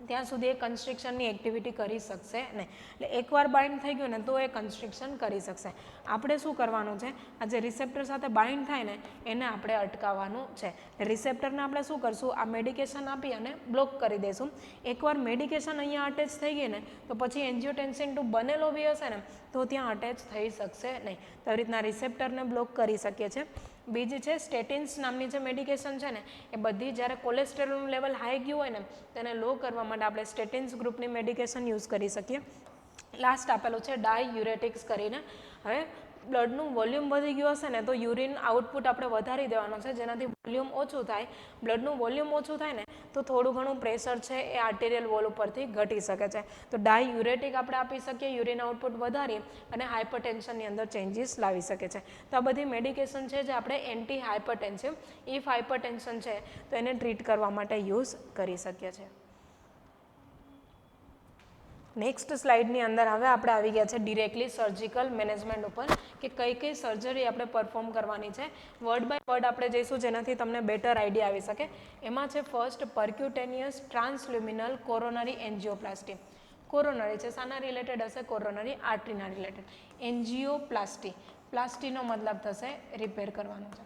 ત્યાં સુધી એ કન્સ્ટ્રિક્શનની એક્ટિવિટી કરી શકશે નહીં. એટલે એકવાર બાઇન્ડ થઈ ગયું ને તો એ કન્સ્ટ્રિક્શન કરી શકશે. આપણે શું કરવાનું છે, આ જે રિસેપ્ટર સાથે બાઇન્ડ થાય ને એને આપણે અટકાવવાનું છે. રિસેપ્ટરને આપણે શું કરશું, આ મેડિકેશન આપી અને બ્લોક કરી દઈશું. એકવાર મેડિકેશન અહીંયા અટેચ થઈ ગઈ ને તો પછી એન્જિયોટેન્સિન 2 બનેલો બી હશે ને તો ત્યાં અટેચ થઈ શકશે નહીં. તો આવી રીતના રિસેપ્ટરને બ્લોક કરી શકીએ છીએ. બીજી છે સ્ટેટિન્સ નામની જે મેડિકેશન છે ને એ બધી જ્યારે કોલેસ્ટેરોલનું લેવલ હાઈ ગયું હોય ને તેને લો કરવા માટે આપણે સ્ટેટિન્સ ગ્રુપની મેડિકેશન યુઝ કરી શકીએ. લાસ્ટ આપેલું છે ડાયયુરેટિક્સ કરીને. હવે બ્લડનું વોલ્યુમ વધી ગયું હશે ને તો યુરિન આઉટપુટ આપણે વધારી દેવાનો છે, જેનાથી વોલ્યુમ ઓછું થાય. બ્લડનું વોલ્યુમ ઓછું થાય ને તો થોડું ઘણું પ્રેશર છે એ આર્ટેરિયલ વોલ ઉપરથી ઘટી શકે છે. તો ડાયયુરેટિક આપણે આપી શકીએ, યુરિન આઉટપુટ વધારી અને હાઇપરટેન્શનની અંદર ચેન્જીસ લાવી શકે છે. તો આ બધી મેડિકેશન છે જે આપણે એન્ટી હાઇપરટેન્સિવ, ઇફ હાઇપરટેન્શન છે તો એને ટ્રીટ કરવા માટે યુઝ કરી શકીએ છીએ. નેક્સ્ટ સ્લાઇડની અંદર હવે આપણે આવી ગયા છે ડિરેક્ટલી સર્જિકલ મેનેજમેન્ટ ઉપર કે કઈ કઈ સર્જરી આપણે પરફોર્મ કરવાની છે. વર્ડ બાય વર્ડ આપણે જઈશું જેનાથી તમને બેટર આઈડિયા આવી શકે. એમાં છે ફર્સ્ટ પર્ક્યુટેનિયસ ટ્રાન્સલ્યુમિનલ કોરોનરી એન્જિયોપ્લાસ્ટી. કોરોનરી છે, શાના રિલેટેડ હશે, કોરોનરી આર્ટરીના રિલેટેડ. એન્જિયોપ્લાસ્ટી, પ્લાસ્ટીનો મતલબ થશે રિપેર કરવાનું છે.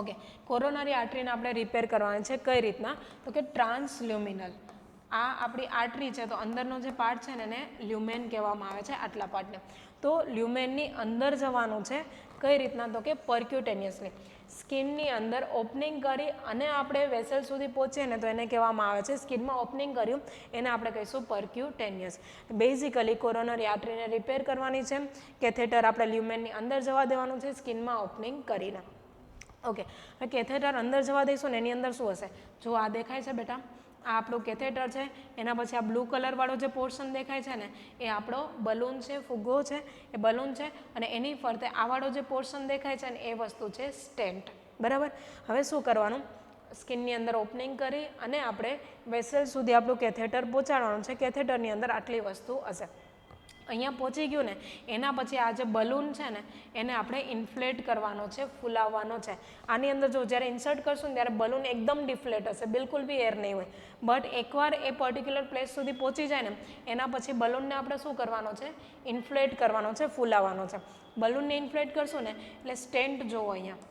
ઓકે, કોરોનરી આર્ટરીને આપણે રિપેર કરવાની છે કઈ રીતના, તો કે ટ્રાન્સલ્યુમિનલ. આ આપણી આર્ટરી છે તો અંદરનો જે પાર્ટ છે ને એને લ્યુમેન કહેવામાં આવે છે, આટલા પાર્ટને. તો લ્યુમેનની અંદર જવાનું છે કઈ રીતના, તો કે પર્ક્યુટેનિયસલી. સ્કિનની અંદર ઓપનિંગ કરી અને આપણે વેસલ સુધી પહોંચીએ ને તો એને કહેવામાં આવે છે, સ્કિનમાં ઓપનિંગ કર્યું એને આપણે કહીશું પર્ક્યુટેનિયસ. બેઝિકલી કોરોનરી આર્ટરીને રિપેર કરવાની છે. કેથેટર આપણે લ્યુમેનની અંદર જવા દેવાનું છે સ્કિનમાં ઓપનિંગ કરીને. ઓકે, હવે કેથેટર અંદર જવા દઈશું ને એની અંદર શું હશે, જો આ દેખાય છે બેટા, આ આપણું કેથેટર છે. એના પછી આ બ્લુ કલરવાળો જે પોર્શન દેખાય છે ને એ આપણો બલૂન છે, ફુગ્ગો છે, એ બલૂન છે. અને એની ફરતે આ વાળો જે પોર્શન દેખાય છે ને એ વસ્તુ છે સ્ટેન્ટ. બરાબર, હવે શું કરવાનું, સ્કિનની અંદર ઓપનિંગ કરી અને આપણે વેસલ સુધી આપણું કેથેટર પહોંચાડવાનું છે. કેથેટરની અંદર આટલી વસ્તુ હશે. અહીંયા પહોંચી ગયું ને એના પછી આ જે બલૂન છે ને એને આપણે ઇન્ફ્લેટ કરવાનો છે, ફૂલાવવાનો છે. આની અંદર જો જ્યારે ઇન્સર્ટ કરશું ને ત્યારે બલૂન એકદમ ડિફ્લેટ હશે, બિલકુલ બી એર નહીં હોય. બટ એકવાર એ પર્ટિક્યુલર પ્લેસ સુધી પહોંચી જાય ને એના પછી બલૂનને આપણે શું કરવાનો છે, ઇન્ફ્લેટ કરવાનો છે, ફૂલાવવાનો છે. બલૂનને ઇન્ફ્લેટ કરશું ને એટલે સ્ટેન્ટ જોવો અહીંયા,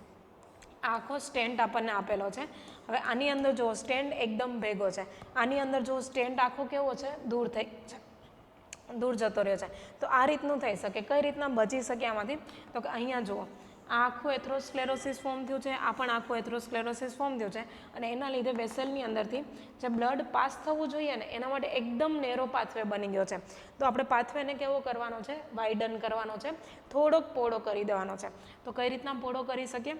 આખો સ્ટેન્ટ આપણને આપેલો છે. હવે આની અંદર જો સ્ટેન્ડ એકદમ ભેગો છે, આની અંદર જો સ્ટેન્ડ આખો કેવો છે, દૂર થઈ છે, દૂર જતો રહ્યો છે. તો આ રીતનું થઈ શકે. કઈ રીતના બચી શકે આમાંથી, તો કે અહીંયા જુઓ, આ આખું એથ્રોસ્ક્લેરોસિસ ફોર્મ થયું છે, આ પણ આખું એથ્રોસ્ક્લેરોસિસ ફોર્મ થયું છે. અને એના લીધે વેસલની અંદરથી જે બ્લડ પાસ થવું જોઈએ ને એના માટે એકદમ નેરો પાથવે બની ગયો છે. તો આપણે પાથવેને કેવો કરવાનો છે, વાઇડન કરવાનો છે, થોડોક પહોળો કરી દેવાનો છે. તો કઈ રીતના પહોળો કરી શકીએ,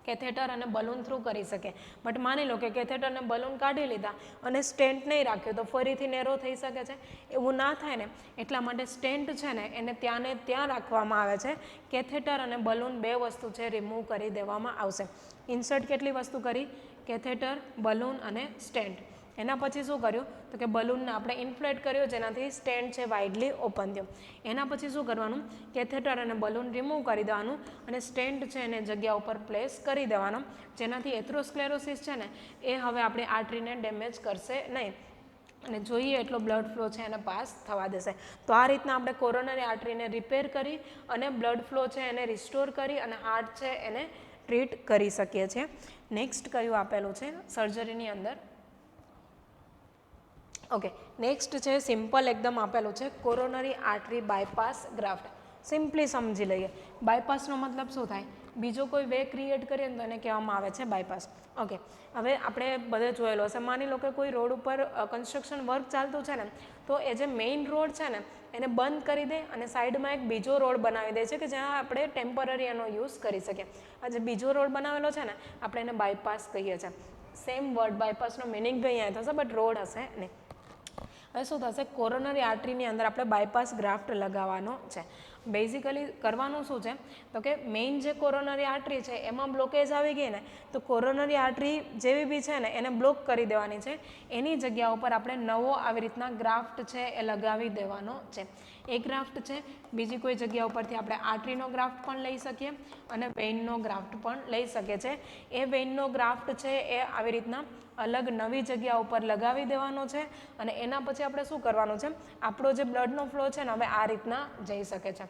કેથેટર અને બલૂન થ્રુ કરી શકે. બટ માની લો કે કેથેટર અને બલૂન કાઢી લીધા અને સ્ટેન્ટ નહીં રાખ્યો તો ફરીથી નેરો થઈ શકે છે. એવું ના થાય ને એટલા માટે સ્ટેન્ટ છે ને એને ત્યાં ને ત્યાં રાખવામાં આવે છે. કેથેટર અને બલૂન બે વસ્તુ છે રિમૂવ કરી દેવામાં આવશે. ઇન્સર્ટ કેટલી વસ્તુ કરી, કેથેટર, બલૂન અને સ્ટેન્ટ. એના પછી શું કર્યું તો કે બલૂનને આપણે ઇન્ફ્લેટ કર્યો, જેનાથી સ્ટેન્ડ છે વાઇડલી ઓપન થયો. એના પછી શું કરવાનું, કેથેટર અને બલૂન રિમૂવ કરી દેવાનું અને સ્ટેન્ડ છે એને જગ્યા ઉપર પ્લેસ કરી દેવાનો, જેનાથી એથ્રોસ્ક્લેરોસિસ છે ને એ હવે આપણી આર્ટરીને ડેમેજ કરશે નહીં અને જોઈએ એટલો બ્લડ ફ્લો છે એને પાસ થવા દેશે. તો આ રીતના આપણે કોરોનરી આર્ટરીને રિપેર કરી અને બ્લડ ફ્લો છે એને રિસ્ટોર કરી અને હાર્ટ છે એને ટ્રીટ કરી શકીએ છીએ. નેક્સ્ટ કયું આપેલું છે સર્જરીની અંદર? ઓકે, નેક્સ્ટ છે સિમ્પલ એકદમ આપેલું છે coronary artery bypass graft. Simply સમજી લઈએ. બાયપાસનો મતલબ શું થાય? બીજો કોઈ વે ક્રિએટ કરીએ ને તો એને કહેવામાં આવે છે બાયપાસ. ઓકે, હવે આપણે બધે જોયેલો હશે, માની લો કે કોઈ રોડ ઉપર કન્સ્ટ્રક્શન વર્ક ચાલતું છે ને, તો એ જે મેઇન રોડ છે ને એને બંધ કરી દે અને સાઈડમાં એક બીજો રોડ બનાવી દે છે કે જ્યાં આપણે ટેમ્પરરી એનો યુઝ કરી શકીએ. આ જે બીજો રોડ બનાવેલો છે ને આપણે એને બાયપાસ કહીએ છીએ. સેમ વર્ડ બાયપાસનો મિનિંગ બી અહીંયા થશે, બટ રોડ હશે નહીં. હવે શું થશે, કોરોનરી આર્ટરીની અંદર આપણે બાયપાસ ગ્રાફ્ટ લગાવવાનો છે. બેઝિકલી કરવાનું શું છે તો કે મેઇન જે કોરોનરી આર્ટરી છે એમાં બ્લોકેજ આવી ગઈ ને તો કોરોનરી આર્ટરી જેવી બી છે ને એને બ્લોક કરી દેવાની છે. એની જગ્યા ઉપર આપણે નવો આવી રીતના ગ્રાફ્ટ છે એ લગાવી દેવાનો છે. એ ગ્રાફ્ટ છે બીજી કોઈ જગ્યા ઉપરથી આપણે આર્ટરીનો ગ્રાફ્ટ પણ લઈ શકીએ અને વેઇનનો ગ્રાફ્ટ પણ લઈ શકીએ છીએ. એ વેઇનનો ગ્રાફ્ટ છે એ આવી રીતના અલગ નવી જગ્યા ઉપર લગાવી દેવાનો છે અને એના પછી આપણે શું કરવાનું છે, આપણો જે બ્લડનો ફ્લો છે ને હવે આ રીતના જઈ શકે છે.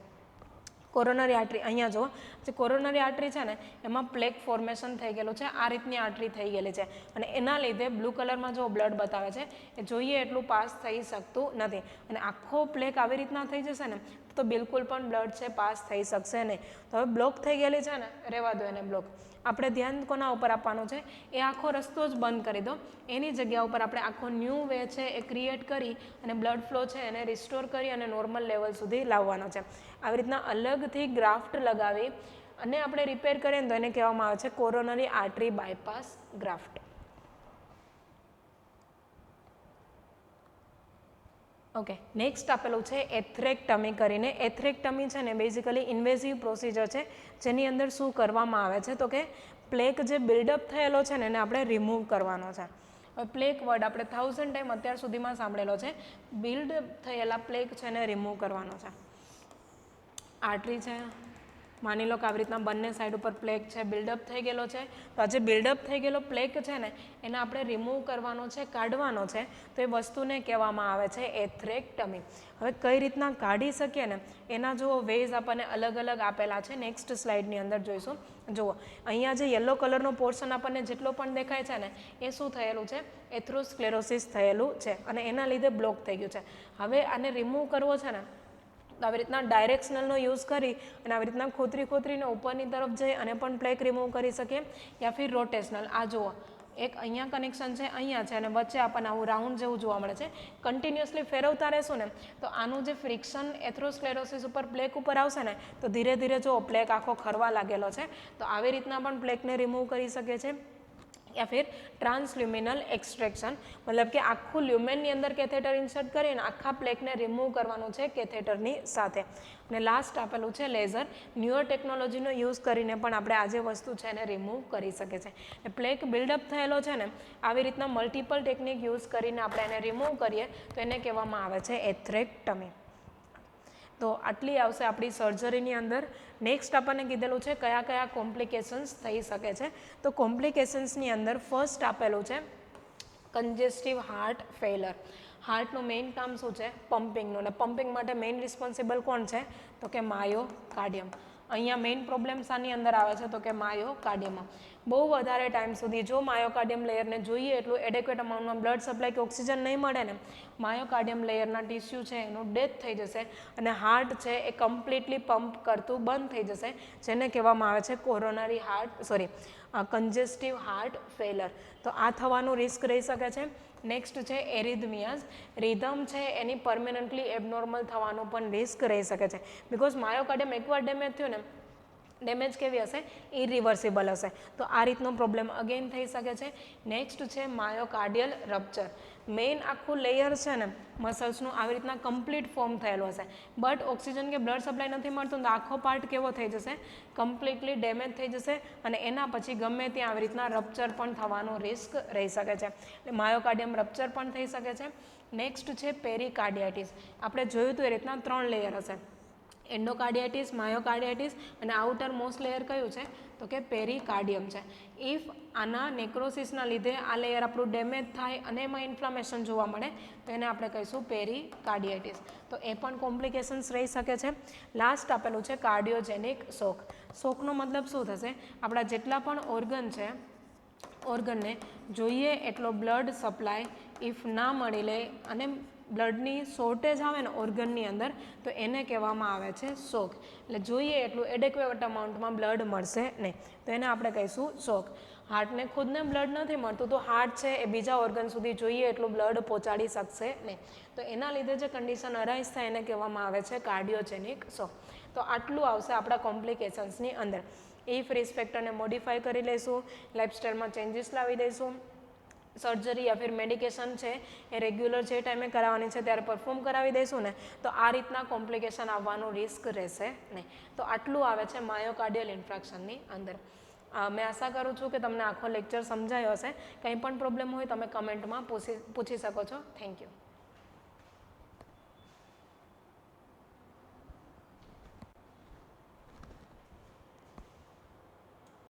કોરોનરી આર્ટરી અહીંયા જુઓ, જે કોરોનરી આર્ટરી છે ને એમાં પ્લેક ફોર્મેશન થઈ ગયેલું છે, આ રીતની આર્ટરી થઈ ગયેલી છે અને એના લીધે બ્લુ કલરમાં જો બ્લડ બતાવે છે એ જોઈએ એટલું પાસ થઈ શકતું નથી અને આખો પ્લેક આવી રીતના થઈ જશે ને તો બિલકુલ પણ બ્લડ છે પાસ થઈ શકશે નહીં. તો હવે બ્લોક થઈ ગયેલી છે ને, રહેવા દો એને બ્લોક. આપણે ધ્યાન કોના ઉપર આપવાનું છે, એ આખો રસ્તો જ બંધ કરી દો. એની જગ્યા ઉપર આપણે આખો ન્યૂ વે છે એ ક્રિએટ કરી અને બ્લડ ફ્લો છે એને રિસ્ટોર કરી અને નોર્મલ લેવલ સુધી લાવવાનો છે. આવી રીતના અલગથી ગ્રાફ્ટ લગાવી અને આપણે રિપેર કરીએ તો એને કહેવામાં આવે છે coronary artery bypass graft. Okay, next આપેલું છે એથ્રેક્ટમી કરીને. એથ્રેક્ટમી છે ને બેઝિકલી ઇન્વેઝિવ પ્રોસિજર છે જેની અંદર શું કરવામાં આવે છે તો કે પ્લેક જે બિલ્ડઅપ થયેલો છે ને એને આપણે રિમૂવ કરવાનો છે. હવે પ્લેક વર્ડ આપણે 1000 ટાઈમ અત્યાર સુધીમાં સાંભળેલો છે. બિલ્ડ થયેલા પ્લેક છે એને રિમૂવ કરવાનો છે. આર્ટરી છે, માની લો કે આવી રીતના બંને સાઈડ ઉપર પ્લેક છે બિલ્ડઅપ થઈ ગયેલો છે, તો આ જે બિલ્ડઅપ થઈ ગયેલો પ્લેક છે ને એને આપણે રિમૂવ કરવાનો છે, કાઢવાનો છે. તો એ વસ્તુને કહેવામાં આવે છે એથ્રેક્ટમી. હવે કઈ રીતના કાઢી શકીએ ને એના જો વેઝ આપણને અલગ અલગ આપેલા છે. નેક્સ્ટ સ્લાઇડની અંદર જોઈશું. જુઓ, અહીંયા જે યલો કલરનો પોર્શન આપણને જેટલો પણ દેખાય છે ને એ શું થયેલું છે, એથ્રોસ્ક્લેરોસિસ થયેલું છે અને એના લીધે બ્લોક થઈ ગયું છે. હવે આને રિમૂવ કરવો છે ને તો આવી રીતના ડાયરેક્શનલનો યુઝ કરી અને આવી રીતના ખોતરીને ઉપરની તરફ જઈ અને પણ પ્લેક રિમૂવ કરી શકીએ યા ફિર રોટેશનલ. આ જુઓ, એક અહીંયા કનેક્શન છે, અહીંયા છે અને વચ્ચે આપણને આવું રાઉન્ડ જેવું જોવા મળે છે. કન્ટિન્યુઅસલી ફેરવતા રહેશું ને તો આનું જે ફ્રિક્શન એથ્રોસ્ક્લેરોસિસ ઉપર પ્લેક ઉપર આવશે ને તો ધીરે ધીરે જો પ્લેક આખો ખરવા લાગેલો છે. તો આવી રીતના પણ પ્લેકને રિમૂવ કરી શકે છે. યા ફિર ટ્રાન્સલ્યુમિનલ એક્સ્ટ્રેક્શન, મતલબ કે આખું લ્યુમેનની અંદર કેથેટર ઇન્સર્ટ કરીને આખા પ્લેકને રિમૂવ કરવાનું છે કેથેટરની સાથે. અને લાસ્ટ આપેલું છે લેઝર. ન્યુઅર ટેકનોલોજીનો યુઝ કરીને પણ આપણે આ જે વસ્તુ છે એને રિમૂવ કરી શકીએ છીએ. પ્લેક બિલ્ડઅપ થયેલો છે ને આવી રીતના મલ્ટિપલ ટેકનિક યુઝ કરીને આપણે એને રિમૂવ કરીએ તો એને કહેવામાં આવે છે એથ્રેક્ટમી. તો આટલી આવશે આપણી સર્જરીની અંદર. નેક્સ્ટ આપણને કીધેલું છે કયા કયા કોમ્પ્લિકેશન્સ થઈ શકે છે. તો કોમ્પ્લિકેશન્સની અંદર ફર્સ્ટ આપેલું છે કન્જેસ્ટિવ હાર્ટ ફેલર. હાર્ટનું મેઇન કામ શું છે, પમ્પિંગનું, અને પમ્પિંગ માટે મેઇન રિસ્પોન્સિબલ કોણ છે તો કે માયોકાર્ડિયમ. અહીંયા મેઇન પ્રોબ્લેમ શાની અંદર આવે છે તો કે માયોકાર્ડિયમમાં. બહુ વધારે ટાઈમ સુધી જો માયોકાર્ડિયમ લેયરને જોઈએ એટલું એડેક્વેટ અમાઉન્ટમાં બ્લડ સપ્લાય કે ઓક્સિજન નહીં મળે ને માયોકાર્ડિયમ લેયરના ટિશ્યુ છે એનું ડેથ થઈ જશે અને હાર્ટ છે એ કમ્પ્લીટલી પમ્પ કરતું બંધ થઈ જશે, જેને કહેવામાં આવે છે કોરોનરી કન્જેસ્ટિવ હાર્ટ ફેલર. તો આ થવાનું રિસ્ક રહી શકે છે. નેક્સ્ટ છે એરિધમિયાઝ. રિધમ છે એની પરમેનન્ટલી એબનોર્મલ થવાનું પણ રિસ્ક રહી શકે છે. બિકોઝ માયોકાર્ડિયમ એકવાર ડેમેજ થયું ને ડેમેજ કેવી હશે? ઇરિવર્સિબલ હશે. તો આ રીતનો પ્રોબ્લેમ અગેન થઈ શકે છે. નેક્સ્ટ છે માયોકાર્ડિયલ રપ્ચર. મેઇન આખું લેયર છે ને મસલ્સનું આવી રીતના કમ્પ્લીટ ફોર્મ થયેલું હશે, બટ ઓક્સિજન કે બ્લડ સપ્લાય નથી મળતું તો આખો પાર્ટ કેવો થઈ જશે? કમ્પ્લીટલી ડેમેજ થઈ જશે અને એના પછી ગમે ત્યાં આવી રીતના રપ્ચર પણ થવાનો રિસ્ક રહી શકે છે. માયોકાર્ડિયમ રપ્ચર પણ થઈ શકે છે. નેક્સ્ટ છે પેરીકાર્ડિયાઇટિસ. આપણે જોયું તો એ રીતના 3 લેયર હશે, એન્ડોકાર્ડિયાઇટિસ, માયોકાર્ડિયાઇટિસ અને આઉટર મોસ્ટ લેયર કયું છે? તો કે પેરીકાર્ડિયમ છે. ઇફ આના નેક્રોસિસના લીધે આ લેયર આપણું ડેમેજ થાય અને એમાં ઇન્ફ્લામેશન જોવા મળે તો એને આપણે કહીશું પેરીકાર્ડિયાઇટિસ. તો એ પણ કોમ્પ્લિકેશન્સ રહી શકે છે. લાસ્ટ આપેલું છે કાર્ડિયોજેનિક શોક. શોકનો મતલબ શું થશે? આપણા જેટલા પણ ઓર્ગન છે, ઓર્ગનને જોઈએ એટલો બ્લડ સપ્લાય ઇફ ના મળી લે અને બ્લડની શોર્ટેજ આવે ને ઓર્ગનની અંદર તો એને કહેવામાં આવે છે શોક. એટલે જોઈએ એટલું એડેક્વેટ અમાઉન્ટમાં બ્લડ મળશે નહીં તો એને આપણે કહીશું શોક. હાર્ટને ખુદને બ્લડ નથી મળતું તો હાર્ટ છે એ બીજા ઓર્ગન સુધી જોઈએ એટલું બ્લડ પહોંચાડી શકશે નહીં. તો એના લીધે જે કન્ડિશન અરાઇઝ થાય એને કહેવામાં આવે છે કાર્ડિયોજેનિક શોક. તો આટલું આવશે આપણા કોમ્પ્લિકેશન્સની અંદર. ઇફ રિસ્ક ફેક્ટરને મોડિફાઈ કરી લઈશું, લાઇફસ્ટાઈલમાં ચેન્જીસ લાવી દઈશું, સર્જરી યા ફિર મેડિકેશન છે એ રેગ્યુલર જે ટાઈમે કરાવવાની છે ત્યારે પરફોર્મ કરાવી દઈશું ને તો આ રીતના કોમ્પ્લિકેશન આવવાનો રિસ્ક રહેશે નહીં. તો આટલું આવે છે માયોકાર્ડિયલ ઇન્ફ્રાક્શનની અંદર. મેં આશા કરું છું કે તમને આખો લેક્ચર સમજાયો હશે. કંઈ પણ પ્રોબ્લેમ હોય તમે કમેન્ટમાં પૂછી શકો છો. Thank you.